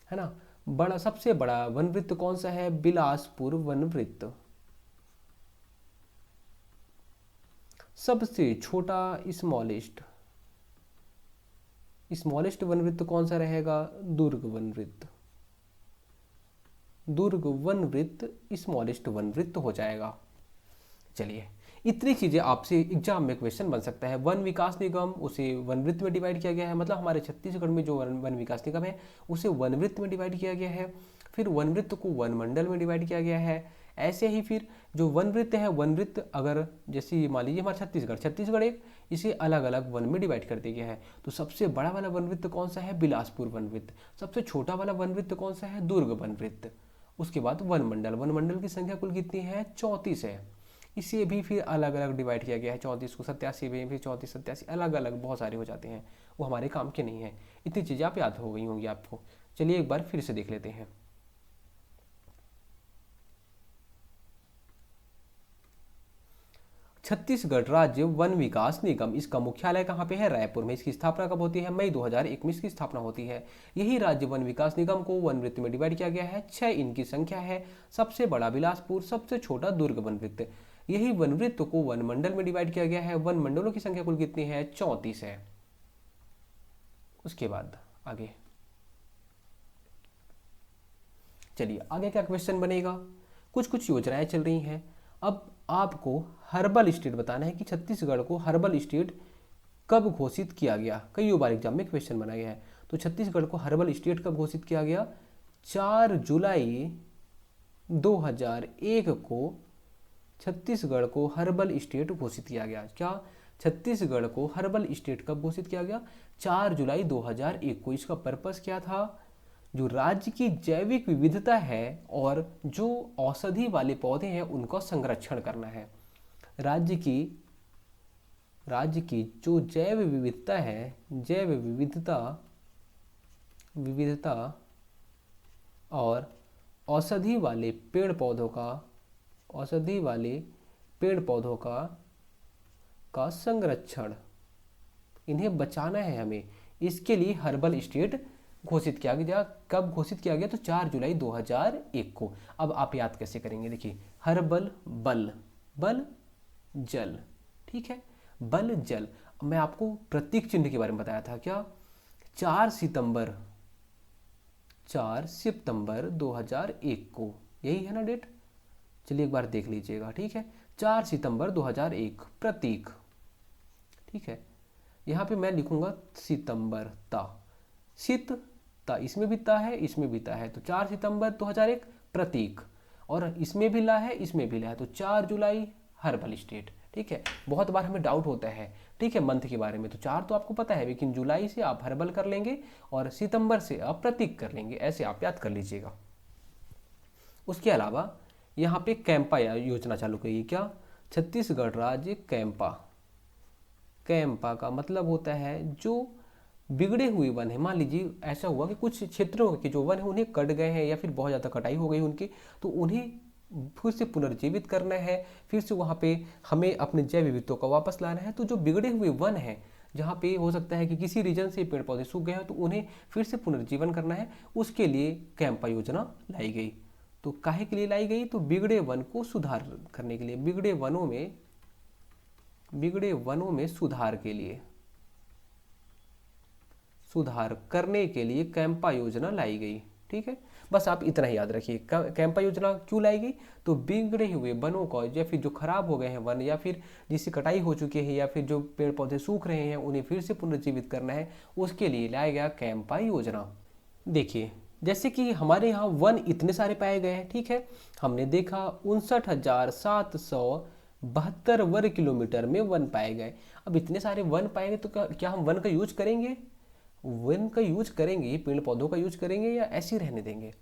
है ना। बड़ा, सबसे बड़ा वन वृत्त कौन सा है? बिलासपुर वन वृत्त। सबसे छोटा स्मॉलेस्ट, स्मॉलेस्ट वन वृत्त कौन सा रहेगा? दुर्ग वन वृत्त। दुर्ग वन वृत्त स्मॉलेस्ट वन वृत्त हो जाएगा। चलिए, इतनी चीजें आपसे एग्जाम में क्वेश्चन बन सकता है। वन विकास निगम, उसे वन वृत्त में डिवाइड किया गया है, मतलब हमारे छत्तीसगढ़ में जो वन विकास निगम है उसे वन वृत्त में डिवाइड किया गया है। फिर वन वृत्त को वन मंडल में डिवाइड किया गया है। ऐसे ही फिर जो वन वृत्त है, वन वृत्त अगर जैसे मान लीजिए हमारा छत्तीसगढ़ एक, इसे अलग अलग वन में डिवाइड कर दिया गया है। तो सबसे बड़ा वाला वन वृत्त कौन सा है? बिलासपुर वन वृत्त। सबसे छोटा वाला वन वृत्त कौन सा है? दुर्ग वन वृत्त। उसके बाद वन मंडल, वन मंडल की संख्या कुल कितनी है? 34 है। इसे भी फिर अलग अलग डिवाइड किया गया है, 34 को 87 में, फिर 34 87 अलग अलग बहुत सारे हो जाते हैं, वो हमारे काम के नहीं है। इतनी चीज़ें आप याद हो गई होंगी आपको। चलिए एक बार फिर से देख लेते हैं। छत्तीसगढ़ राज्य वन विकास निगम, इसका मुख्यालय कहाँ पे है? रायपुर में। इसकी स्थापना कब होती है? मई 2001 में इसकी स्थापना होती है। यही राज्य वन विकास निगम को वन वृत्त में डिवाइड किया गया है, 6 इनकी संख्या है। सबसे बड़ा बिलासपुर, सबसे छोटा दुर्ग वन वृत्त। यही वन वृत्त को वन मंडल में डिवाइड किया गया है। वन मंडलों की संख्या कुल कितनी है? 34 है। उसके बाद आगे चलिए, आगे क्या क्वेश्चन बनेगा? कुछ कुछ योजनाएं चल रही हैं। अब आपको हर्बल स्टेट बताना है कि छत्तीसगढ़ को हर्बल स्टेट कब घोषित किया गया। कई बार एग्जाम में क्वेश्चन बना गया है। तो छत्तीसगढ़ को हर्बल स्टेट कब घोषित किया गया? 4 जुलाई 2001 को छत्तीसगढ़ को हर्बल स्टेट घोषित किया गया। क्या? छत्तीसगढ़ को हर्बल स्टेट कब घोषित किया गया? 4 जुलाई 2001 को। इसका पर्पस क्या था? जो राज्य की जैविक विविधता है और जो औषधि वाले पौधे हैं उनका संरक्षण करना है। राज्य की जो जैव विविधता है, जैव विविधता और औषधि वाले पेड़ पौधों का संरक्षण, इन्हें बचाना है हमें। इसके लिए हर्बल स्टेट घोषित किया गया। कब घोषित किया गया? तो 4 जुलाई 2001 को। अब आप याद कैसे करेंगे? देखिए, हर्बल, बल जल, ठीक है, बल जल। मैं आपको प्रतीक चिन्ह के बारे में बताया था क्या? 4 सितंबर 2001 को, यही है ना डेट? चलिए एक बार देख लीजिएगा, ठीक है। 4 सितंबर 2001 प्रतीक, ठीक है। यहाँ पे मैं लिखूंगा सितंबर ता, सित ता, इसमें भी ता है, इसमें भी ता है, तो 4 सितंबर 2001 प्रतीक, और इसमें भी ला है, इसमें भी ला है, तो 4 जुलाई हर्बल स्टेट। ठीक है, बहुत बार हमें डाउट होता है, ठीक है, मंथ के बारे में, तो 4 तो आपको पता है, लेकिन जुलाई से आप हर्बल कर लेंगे और सितंबर से आप प्रतीक कर लेंगे, ऐसे आप याद कर लीजिएगा। उसके अलावा यहाँ पे कैंपा योजना चालू की। क्या? छत्तीसगढ़ राज्य कैंपा। कैंपा का मतलब होता है जो बिगड़े हुए वन है। मान लीजिए ऐसा हुआ कि कुछ क्षेत्रों के जो वन है उन्हें कट गए हैं या फिर बहुत ज़्यादा कटाई हो गई उनकी, तो उन्हें फिर से पुनर्जीवित करना है, फिर से वहाँ पे हमें अपने जैव विविधता को वापस लाना है। तो जो बिगड़े हुए वन हैं, जहाँ पे हो सकता है कि किसी रीजन से पेड़ पौधे सूख गए हैं, तो उन्हें फिर से पुनर्जीवन करना है, उसके लिए कैंपा योजना लाई गई। तो काहे के लिए लाई गई? तो बिगड़े वन को सुधार करने के लिए, बिगड़े वनों में सुधार के लिए, सुधार करने के लिए कैंपा योजना लाई गई। ठीक है, बस आप इतना ही याद रखिए। कैंपा योजना क्यों लाई गई? तो बिगड़े हुए वनों को, या फिर जो खराब हो गए हैं वन, या फिर जिससे कटाई हो चुकी है, या फिर जो पेड़ पौधे सूख रहे हैं, उन्हें फिर से पुनर्जीवित करना है, उसके लिए लाया गया कैंपा योजना। देखिए, जैसे कि हमारे यहाँ वन इतने सारे पाए गए हैं, ठीक है, हमने देखा 59,772 वर्ग किलोमीटर में वन पाए गए। अब इतने सारे वन पाएंगे तो क्या हम वन का यूज करेंगे? वन का यूज करेंगे, पेड़ पौधों का यूज करेंगे, या ऐसे ही रहने देंगे?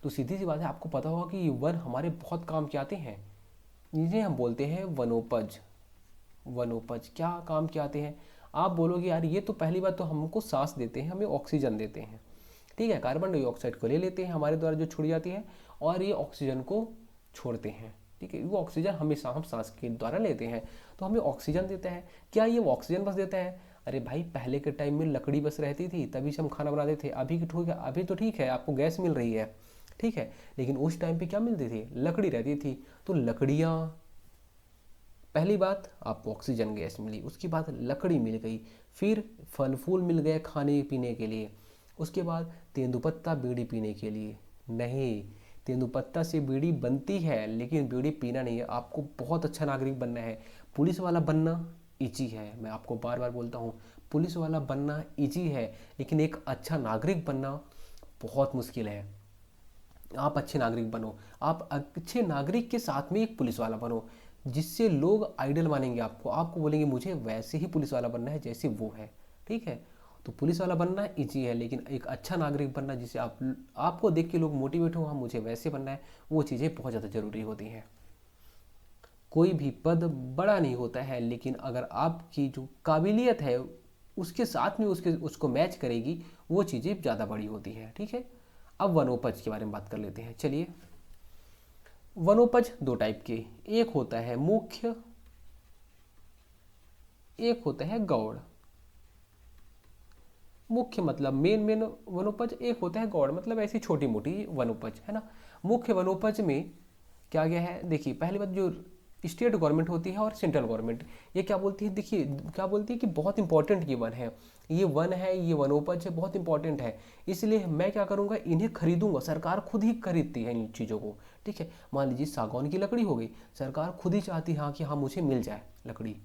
तो सीधी सी बात है, आपको पता होगा कि ये वन हमारे बहुत काम के आते हैं। इन्हें हम बोलते हैं वनोपज। वनोपज क्या काम के आते हैं? आप बोलोगे यार ये तो पहली बात तो हमको सांस देते हैं, हमें ऑक्सीजन देते हैं, ठीक है, कार्बन डाइऑक्साइड को ले लेते हैं हमारे द्वारा जो छोड़ी जाती है, और ये ऑक्सीजन को छोड़ते हैं। ठीक है, वो ऑक्सीजन हमेशा हम सांस के द्वारा लेते हैं, तो हमें ऑक्सीजन देता है। क्या ये ऑक्सीजन बस देता है? अरे भाई, पहले के टाइम में लकड़ी बस रहती थी, तभी से हम खाना बनाते थे। अभी तो ठीक है, आपको गैस मिल रही है, ठीक है, लेकिन उस टाइम पे क्या मिलती थी? लकड़ी रहती थी। तो लकड़ियाँ, पहली बात आपको ऑक्सीजन गैस मिली, उसके बाद लकड़ी मिल गई, फिर फल फूल मिल गए खाने पीने के लिए, उसके बाद तेंदुपत्ता बीड़ी पीने के लिए। नहीं, तेंदुपत्ता से बीड़ी बनती है लेकिन बीड़ी पीना नहीं है। आपको बहुत अच्छा नागरिक बनना है। पुलिस वाला बनना इजी है, मैं आपको बार बार बोलता हूँ, पुलिस वाला बनना इजी है, लेकिन एक अच्छा नागरिक बनना बहुत मुश्किल है। आप अच्छे नागरिक बनो, आप अच्छे नागरिक के साथ में एक पुलिस वाला बनो, जिससे लोग आइडल मानेंगे आपको, आपको बोलेंगे मुझे वैसे ही पुलिस वाला बनना है जैसे वो है। ठीक है, तो पुलिस वाला बनना इजी है, लेकिन एक अच्छा नागरिक बनना जिसे आपको देख के लोग मोटिवेट हो, हाँ मुझे वैसे बनना है, वो चीज़ें बहुत ज़्यादा ज़रूरी होती हैं। कोई भी पद बड़ा नहीं होता है, लेकिन अगर आपकी जो काबिलियत है उसके साथ में उसको मैच करेगी, वो चीज़ें ज़्यादा बड़ी होती हैं। ठीक है, अब वनोपज के बारे में बात कर लेते हैं। चलिए, वनोपज दो टाइप के, एक होता है मुख्य, एक होता है गौड़। मुख्य मतलब मेन वनोपज, एक होता है गौड़ मतलब ऐसी छोटी मोटी वनोपज, है ना। मुख्य वनोपज में क्या गया है? देखिए, पहली बात, जो स्टेट गवर्नमेंट होती है और सेंट्रल गवर्नमेंट, ये क्या बोलती है? देखिए, क्या बोलती है कि बहुत इंपॉर्टेंट ये वन है, ये वन है, ये वनोपज है, बहुत इंपॉर्टेंट है, इसलिए मैं क्या करूँगा, इन्हें खरीदूंगा। सरकार खुद ही खरीदती है इन चीज़ों को। ठीक है, मान लीजिए सागौन की लकड़ी हो गई, सरकार खुद ही चाहती है हाँ कि हाँ मुझे मिल जाए लकड़ी,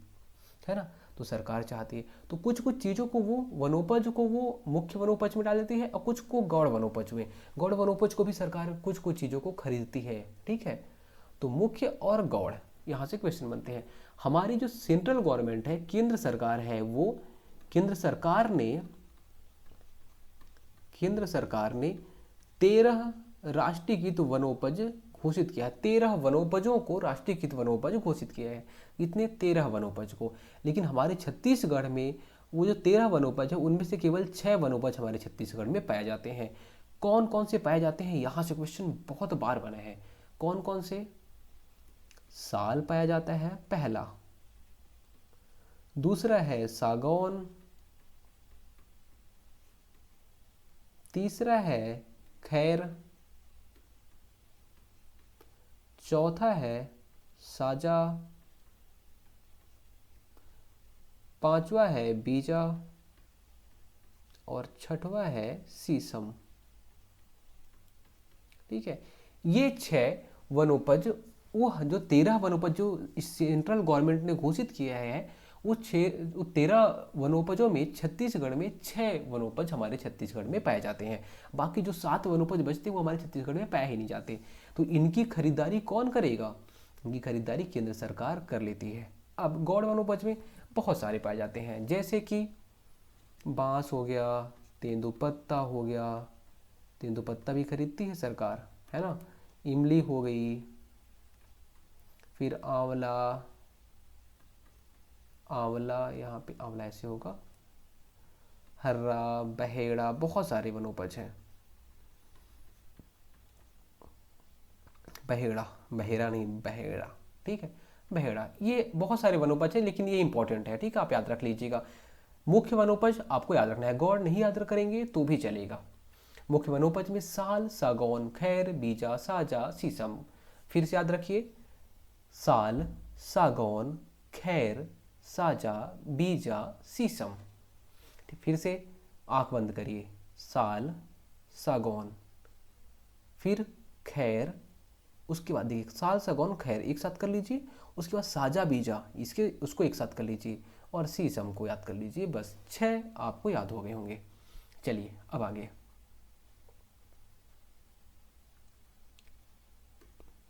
है ना, तो सरकार चाहती है, तो कुछ कुछ चीज़ों को वो वनोपज को वो मुख्य वनोपज में डाल देती है, और कुछ को गौड़ वनोपज में। गौड़ वनोपज को भी सरकार कुछ कुछ चीज़ों को खरीदती है। ठीक है, तो मुख्य और गौड़, यहाँ से क्वेश्चन बनते हैं। हमारी जो सेंट्रल गवर्नमेंट है, केंद्र सरकार है, वो केंद्र सरकार ने 13 राष्ट्रीयकृत वनोपज घोषित किया है। 13 वनोपजों को राष्ट्रीयकृत वनोपज घोषित किया है। इतने 13 वनोपज को, लेकिन हमारे छत्तीसगढ़ में वो जो 13 वनोपज है, उनमें से केवल 6 वनोपज हमारे छत्तीसगढ़ में पाए जाते हैं। कौन कौन से पाए जाते हैं? यहाँ से क्वेश्चन बहुत बार बना है। कौन कौन से? साल पाया जाता है पहला, दूसरा है सागौन, तीसरा है खैर, चौथा है साजा, पांचवा है बीजा, और छठवा है शीशम। ठीक है, ये 6 वनोपज, वो जो 13 वनोपज जो सेंट्रल गवर्नमेंट ने घोषित किया है, वो 13 वनोपजों में छत्तीसगढ़ में 6 वनोपज हमारे छत्तीसगढ़ में पाए जाते हैं। बाकी जो 7 वनोपज बचते हैं वो हमारे छत्तीसगढ़ में पाए ही नहीं जाते। तो इनकी खरीदारी कौन करेगा? इनकी खरीदारी केंद्र सरकार कर लेती है। अब गौड़ वनोपज में बहुत सारे पाए जाते हैं, जैसे कि बांस हो गया, तेंदुपत्ता हो गया, तेंदुपत्ता भी खरीदती है सरकार, है ना। इमली हो गई, फिर आंवला, आंवला यहाँ पे आंवला ऐसे होगा, हर्रा, बहेड़ा, बहुत सारे वनोपज हैं। बहेड़ा, बहेरा नहीं, बहेड़ा, ठीक है, बहेड़ा, ये बहुत सारे वनोपज हैं, लेकिन ये इंपॉर्टेंट है, ठीक है, आप याद रख लीजिएगा। मुख्य वनोपज आपको याद रखना है, गौड़ नहीं याद करेंगे तो भी चलेगा। मुख्य वनोपज में साल, सागौन, खैर, बीजा, साजा, शीशम। फिर से याद रखिए, साल, सागौन, खैर, साजा, बीजा, शीशम। फिर से आंख बंद करिए, साल, सागौन, फिर खैर, उसके बाद देखिए साल, सागौन, खैर एक साथ कर लीजिए, उसके बाद साजा, बीजा, इसके उसको एक साथ कर लीजिए, और शीशम को याद कर लीजिए। बस 6 आपको याद हो गए होंगे। चलिए अब आगे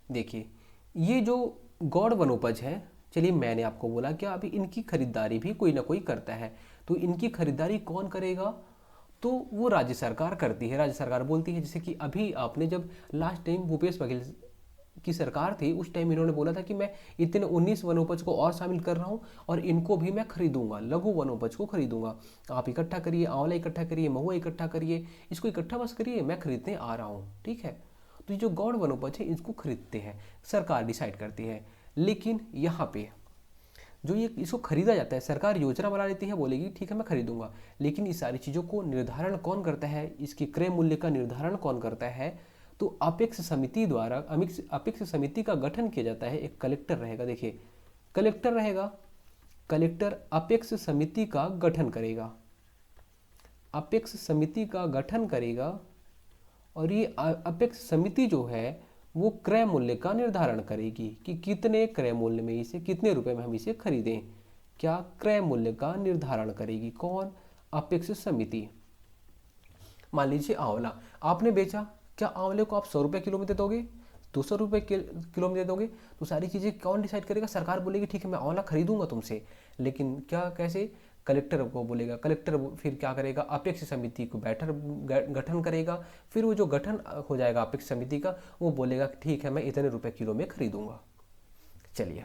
देखिए, ये जो गौड़ वनोपज है, चलिए मैंने आपको बोला कि अभी इनकी खरीदारी भी कोई ना कोई करता है। तो इनकी खरीदारी कौन करेगा? तो वो राज्य सरकार करती है। राज्य सरकार बोलती है, जैसे कि अभी आपने जब लास्ट टाइम भूपेश बघेल की सरकार थी, उस टाइम इन्होंने बोला था कि मैं इतने 19 वनोपज को और शामिल कर रहा हूँ और इनको भी मैं खरीदूंगा, लघु वनोपज को खरीदूंगा। आप इकट्ठा करिए, आंवला इकट्ठा करिए, महुआ इकट्ठा करिए, इसको इकट्ठा बस करिए, मैं खरीदने आ रहा हूँ, ठीक है। तो ये जो गौड़ वनोपज है इसको खरीदते हैं, सरकार डिसाइड करती है। लेकिन यहाँ पे जो ये इसको खरीदा जाता है, सरकार योजना बना लेती है, बोलेगी ठीक है मैं खरीदूंगा, लेकिन इस सारी चीज़ों को निर्धारण कौन करता है, इसके क्रय मूल्य का निर्धारण कौन करता है? तो अपेक्स समिति द्वारा, अपेक्स समिति का गठन किया जाता है। एक कलेक्टर रहेगा, देखिए कलेक्टर रहेगा, कलेक्टर अपेक्स समिति का गठन करेगा, अपेक्स समिति का गठन करेगा, और ये अपेक्स समिति जो है वो क्रय मूल्य का निर्धारण करेगी कि कितने क्रय मूल्य में इसे, कितने रुपए में हम इसे खरीदें। क्या क्रय मूल्य का निर्धारण करेगी कौन? अपेक्स समिति। मान लीजिए आंवला आपने बेचा, क्या आंवले को आप 100 रुपये किलो में दे दोगे, 200 रुपये किलो में दे दोगे? तो सारी चीज़ें कौन डिसाइड करेगा? सरकार बोलेगी ठीक है मैं आंवला खरीदूंगा तुमसे, लेकिन क्या कैसे? कलेक्टर को बोलेगा। कलेक्टर फिर क्या करेगा? अपेक्ष समिति को गठन करेगा। फिर वो जो गठन हो जाएगा अपेक्ष समिति का, वो बोलेगा ठीक है मैं इतने रुपए किलो में खरीदूंगा। चलिए,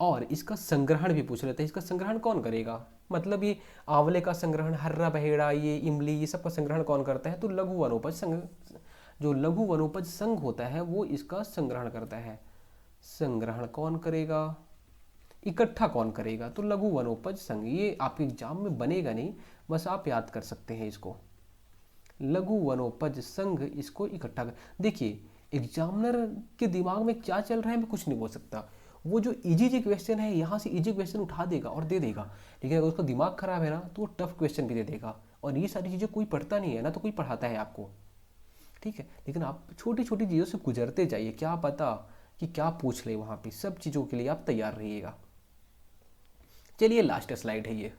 और इसका संग्रहण भी पूछ लेते हैं। इसका संग्रहण कौन करेगा? मतलब ये आंवले का संग्रहण, हर्रा बहेड़ा, ये इमली, ये सब का संग्रहण कौन करता है? तो लघु वनोपज संघ, जो लघु वनोपज संघ होता है वो इसका संग्रहण करता है। संग्रहण कौन करेगा? इकट्ठा कौन करेगा? तो लघु वनोपज संघ। ये आपके एग्जाम में बनेगा नहीं, बस आप याद कर सकते हैं इसको। लघु वनोपज संघ इसको इकट्ठा कर, देखिए एग्जामिनर के दिमाग में क्या चल रहा है मैं कुछ नहीं बोल सकता। वो जो इजी जी क्वेश्चन है यहाँ से इजी क्वेश्चन उठा देगा और दे देगा, लेकिन अगर उसका दिमाग खराब है ना तो वो टफ क्वेश्चन भी दे देगा। और ये सारी चीज़ें कोई पढ़ता नहीं है ना, तो कोई पढ़ाता है आपको, ठीक है। लेकिन आप छोटी छोटी चीज़ों से गुजरते जाइए, क्या पता कि क्या पूछ ले वहाँ पे। सब चीज़ों के लिए आप तैयार रहिएगा। चलिए लास्ट स्लाइड है ये।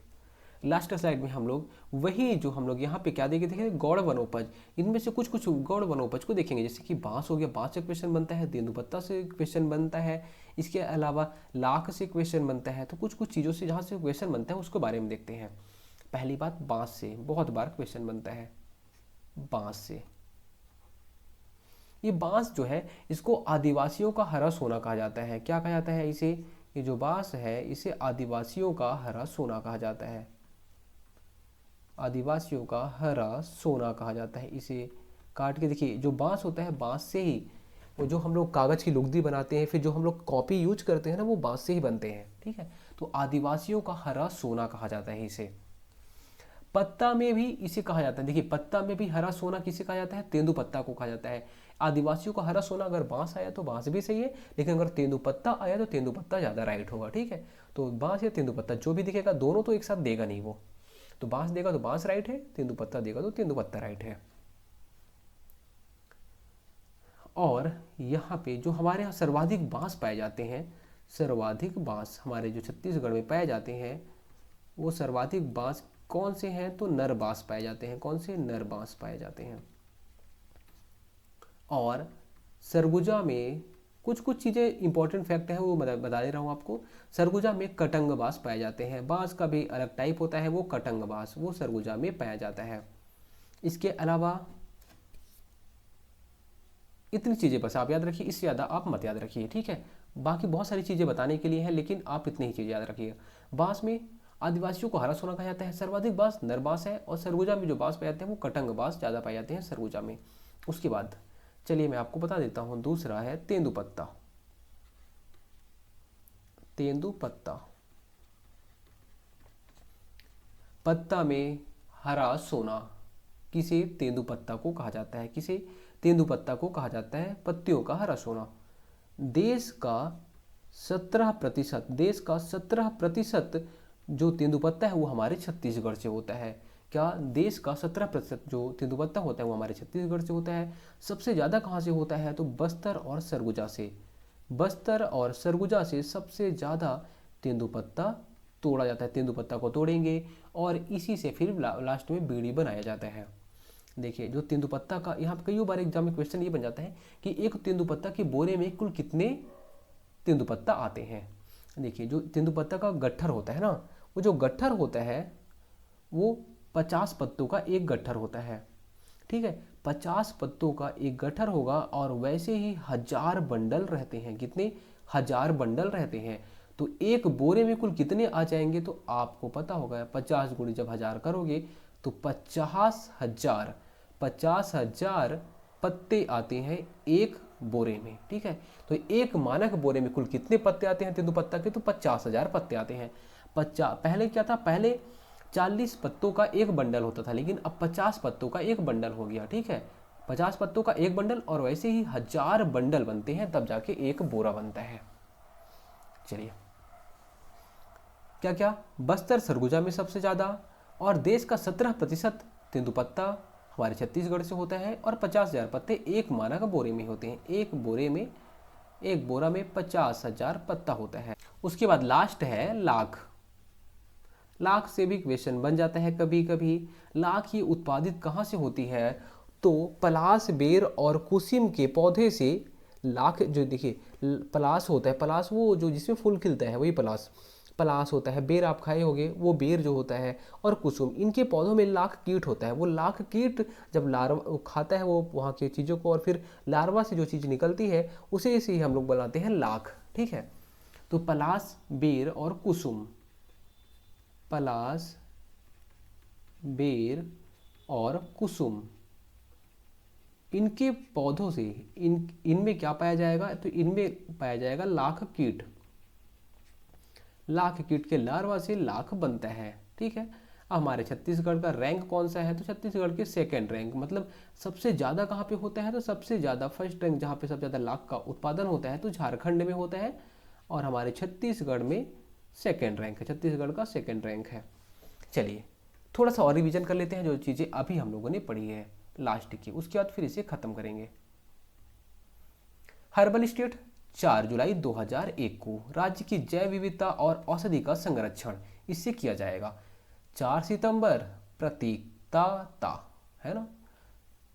लास्ट स्लाइड में हम लोग वही जो हम लोग यहाँ पे क्या देखेंगे, गौड़ वनोपज। इनमें से कुछ कुछ गौड़ वनोपज को देखेंगे, जैसे कि बांस हो गया, बांस से क्वेश्चन बनता है, तेंदुपत्ता से क्वेश्चन बनता है, इसके अलावा लाख से क्वेश्चन बनता है। तो कुछ कुछ चीज़ों से जहाँ से क्वेश्चन बनता है उसको बारे में देखते हैं। पहली बात, बांस से बहुत बार क्वेश्चन बनता है। बांस से, ये बांस जो है इसको आदिवासियों का हरा सोना कहा जाता है। क्या कहा जाता है इसे? ये जो बांस है इसे आदिवासियों का हरा सोना कहा जाता है। आदिवासियों का हरा सोना कहा जाता है। इसे काट के देखिए, जो बांस होता है बांस से ही वो जो हम लोग कागज़ की लुगदी बनाते हैं, फिर जो हम लोग कॉपी यूज करते हैं ना, वो बांस से ही बनते हैं, ठीक है। तो आदिवासियों का हरा सोना कहा जाता है इसे। पत्ता में भी इसे कहा जाता है, देखिए पत्ता में भी हरा सोना किसे कहा जाता है? तेंदुपत्ता को कहा जाता है। आदिवासियों का हरा सोना अगर बांस आया तो बांस भी सही है, लेकिन अगर तेंदुपत्ता आया तो तेंदुपत्ता ज़्यादा राइट होगा, ठीक है। तो बांस या तेंदुपत्ता जो भी दिखेगा, दोनों तो एक साथ देगा नहीं वो। तो बांस देगा तो बांस राइट है, तेंदुपत्ता देगा तो तेंदुपत्ता राइट है। और यहाँ पे जो हमारे यहाँ सर्वाधिक बांस पाए जाते हैं, सर्वाधिक बांस हमारे जो छत्तीसगढ़ में पाए जाते हैं वो सर्वाधिक बांस कौन से हैं? तो नर बांस पाए जाते हैं। कौन से? नर बांस पाए जाते हैं। और सरगुजा में कुछ कुछ चीज़ें इंपॉर्टेंट फैक्ट है वो बता दे रहा हूँ आपको। सरगुजा में कटंग बांस पाए जाते हैं। बांस का भी अलग टाइप होता है, वो कटंग बांस, वो सरगुजा में पाया जाता है। इसके अलावा इतनी चीज़ें बस आप याद रखिए, इससे ज़्यादा आप मत याद रखिए, ठीक है। बाकी बहुत सारी चीज़ें बताने के लिए हैं, लेकिन आप इतनी ही चीज़ें याद रखिए। बांस में आदिवासियों को हरा सोना कहा जाता है। सर्वाधिक बांस नर बांस है, और सरगुजा में जो बांस पाए जाते हैं वो कटंग बांस ज़्यादा पाए जाते हैं सरगुजा में। उसके बाद चलिए मैं आपको बता देता हूँ, दूसरा है तेंदुपत्ता। तेंदुपत्ता, पत्ता में हरा सोना, किसे? तेंदुपत्ता को कहा जाता है। किसे? तेंदुपत्ता को कहा जाता है पत्तियों का हरा सोना। देश का 17%, देश का 17% जो तेंदुपत्ता है वो हमारे छत्तीसगढ़ से होता है। क्या? देश का 17% जो तेंदुपत्ता होता है वो हमारे छत्तीसगढ़ से होता है। सबसे ज़्यादा कहाँ से होता है? तो बस्तर और सरगुजा से। बस्तर और सरगुजा से सबसे ज़्यादा तेंदुपत्ता तोड़ा जाता है। तेंदुपत्ता को तोड़ेंगे और इसी से फिर लास्ट में बीड़ी बनाया जाता है। देखिए, जो तेंदुपत्ता का यहाँ कई बार एग्जाम में क्वेश्चन ये बन जाता है कि एक तेंदुपत्ता के बोरे में कुल कितने तेंदुपत्ता आते हैं। देखिए, जो तेंदुपत्ता का गट्ठर होता है ना, वो जो गट्ठर होता है वो 50 पत्तों का एक गट्ठर होता है, ठीक है। 50 पत्तों का एक गट्ठर होगा, और वैसे ही 1000 बंडल रहते हैं। कितने? 1000 बंडल रहते हैं। तो एक बोरे में कुल कितने आ जाएंगे? तो आपको पता होगा, 50 गुणी जब 1000 करोगे तो 50,000, 50,000 पत्ते आते हैं एक बोरे में, ठीक है। तो एक मानक बोरे में कुल कितने पत्ते आते हैं तेंदुपत्ता के? तो 50,000 पत्ते आते हैं। पहले क्या था? पहले 40 पत्तों का एक बंडल होता था, लेकिन अब 50 पत्तों का एक बंडल हो गया, ठीक है। 50 पत्तों का एक बंडल, और वैसे ही 1000 बंडल बनते हैं, तब जाके एक बोरा बनता है। चलिए, क्या क्या? बस्तर सरगुजा में सबसे ज़्यादा, और देश का 17% तेंदुपत्ता हमारे छत्तीसगढ़ से होता है, और 50,000 पत्ते एक मानक बोरे में होते हैं। एक बोरे में, एक बोरा में 50,000 पत्ता होता है। उसके बाद लास्ट है लाख। लाख से भी क्वेश्चन बन जाता है कभी कभी। लाख ये उत्पादित कहाँ से होती है? तो पलास, बेर और कुसुम के पौधे से लाख, जो देखिए पलास होता है, पलास वो जो जिसमें फूल खिलता है वही पलास, पलास होता है। बेर आप खाए होंगे, वो बेर जो होता है, और कुसुम, इनके पौधों में लाख कीट होता है। वो लाख कीट जब लार्वा खाता है वो वहाँ की चीज़ों को, और फिर लार्वा से जो चीज़ निकलती है उसे से ही हम लोग बनाते हैं लाख, ठीक है। तो पलास, बेर और कुसुम, पलास, बेर और कुसुम, इनके पौधों से इनमें क्या पाया जाएगा? तो इनमें पाया जाएगा लाख कीट। लाख कीट के लार्वा से लाख बनता है, ठीक है। हमारे छत्तीसगढ़ का रैंक कौन सा है? तो छत्तीसगढ़ के सेकंड रैंक, मतलब सबसे ज़्यादा कहाँ पे होता है? तो सबसे ज़्यादा फर्स्ट रैंक जहाँ पे सबसे ज़्यादा लाख का उत्पादन होता है तो झारखंड में होता है, और हमारे छत्तीसगढ़ में सेकंड रैंक है। छत्तीसगढ़ का सेकंड रैंक है। चलिए, थोड़ा सा और रिवीजन कर लेते हैं जो चीज़ें अभी हम लोगों ने पढ़ी है लास्ट की, उसके बाद फिर इसे खत्म करेंगे। हर्बल स्टेट 4 जुलाई 2001 को राज्य की जैव विविधता और औषधि का संरक्षण इससे किया जाएगा। 4 सितंबर प्रतीकता ता, है ना,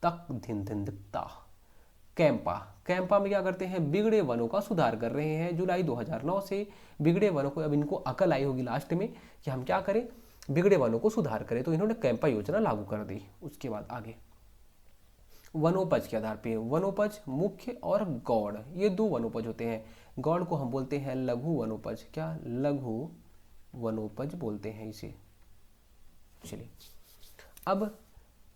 तक धिन धिन ता। कैंपा, कैंपा में क्या करते हैं? बिगड़े वनों का सुधार कर रहे हैं। जुलाई 2009 से बिगड़े वनों को, अब इनको अकल आई होगी लास्ट में कि हम क्या करें, बिगड़े वनों को सुधार करें, तो इन्होंने कैंपा योजना लागू कर दी। उसके बाद आगे वनोपज के आधार पे, वनोपज मुख्य और गौड़, ये दो वनोपज होते हैं। गौड़ को हम बोलते हैं लघु वनोपज। क्या? लघु वनोपज बोलते हैं इसे। चलिए, अब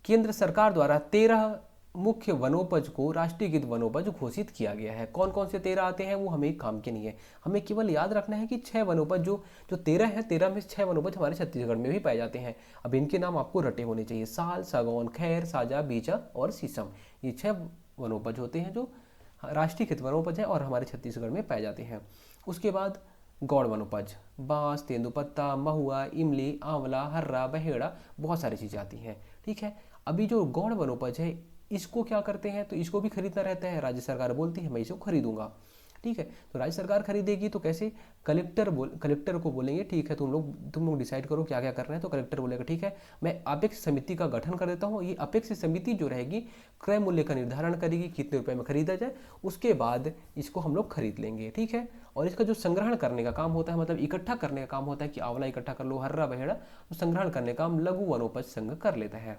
केंद्र सरकार द्वारा 13 मुख्य वनोपज को राष्ट्रीयकृत वनोपज घोषित किया गया है। कौन कौन से 13 आते हैं वो हमें काम के नहीं है, हमें केवल याद रखना है कि 6 वनोपज जो जो 13 है, 13 में 6 वनोपज हमारे छत्तीसगढ़ में भी पाए जाते हैं। अब इनके नाम आपको रटे होने चाहिए: साल, सागौन, खैर, साजा, बीजा और शीशम। ये 6 वनोपज होते हैं जो राष्ट्रीयकृत वनोपज है और हमारे छत्तीसगढ़ में पाए जाते हैं। उसके बाद गौड़ वनोपज, बांस, तेंदुपत्ता, महुआ, इमली, आंवला, हर्रा, बहेड़ा, बहुत सारी चीज़ें आती हैं, ठीक है। अभी जो गौड़ वनोपज है इसको क्या करते हैं? तो इसको भी खरीदना रहता है, राज्य सरकार बोलती है मैं इसको खरीदूंगा। ठीक है। तो राज्य सरकार खरीदेगी तो कैसे, कलेक्टर को बोलेंगे ठीक है तुम लोग डिसाइड करो क्या क्या करना है। तो कलेक्टर बोलेगा ठीक है मैं अपेक्ष समिति का गठन कर देता हूँ। ये अपेक्ष समिति जो रहेगी क्रय मूल्य का निर्धारण करेगी कितने रुपए में खरीदा जाए, उसके बाद इसको हम लोग खरीद लेंगे। ठीक है। और इसका जो संग्रहण करने का काम होता है, मतलब इकट्ठा करने का काम होता है कि आंवला इकट्ठा कर लो, हर्रा बहेड़ा, तो संग्रहण करने का काम लघु वनोपज संघ कर लेता है।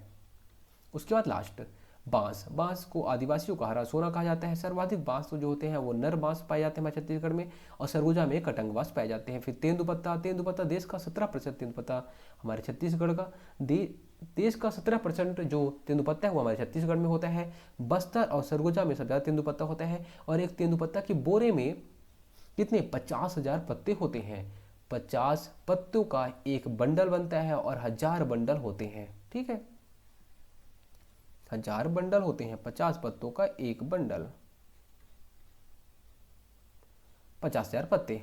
उसके बाद लास्ट बांस। बांस को आदिवासियों का हरा सोना कहा जाता है। सर्वाधिक बांस तो जो होते हैं वो नर बांस पाए जाते हैं हमारे छत्तीसगढ़ में, और सरगुजा में कटंग बांस पाए जाते हैं। फिर तेंदुपत्ता। तेंदुपत्ता देश का 17% तेंदुपत्ता हमारे छत्तीसगढ़ का देश का 17% जो तेंदुपत्ता है वो हमारे छत्तीसगढ़ में होता है। बस्तर और सरगुजा में सबसे ज़्यादा तेंदुपत्ता होता है। और एक तेंदुपत्ता की बोरे में कितने 50,000 पत्ते होते हैं। 50 पत्तों का एक बंडल बनता है और 1000 बंडल होते हैं। ठीक है, 1000 बंडल होते हैं, 50 पत्तों का एक बंडल, 50,000 पत्ते।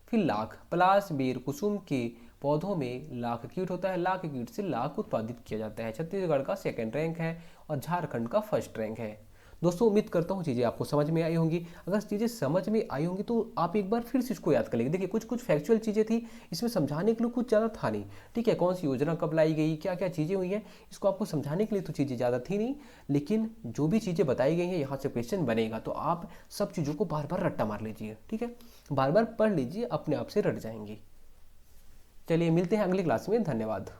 फिर लाख। पलाश, बेर, कुसुम के पौधों में लाख कीट होता है। लाख कीट से लाख उत्पादित किया जाता है। छत्तीसगढ़ का 2nd रैंक है और झारखंड का 1st रैंक है। दोस्तों उम्मीद करता हूँ चीज़ें आपको समझ में आई होंगी। अगर चीज़ें समझ में आई होंगी तो आप एक बार फिर से इसको याद कर लेंगे। देखिए कुछ कुछ फैक्चुअल चीज़ें थी, इसमें समझाने के लिए कुछ ज़्यादा था नहीं। ठीक है, कौन सी योजना कब लाई गई, क्या क्या चीज़ें हुई हैं, इसको आपको समझाने के लिए तो चीज़ें ज़्यादा थी नहीं। लेकिन जो भी चीज़ें बताई गई हैं यहाँ से क्वेश्चन बनेगा, तो आप सब चीज़ों को बार बार रट्टा मार लीजिए। ठीक है, बार बार पढ़ लीजिए, अपने आप से रट जाएंगी। चलिए मिलते हैं अगली क्लास में। धन्यवाद।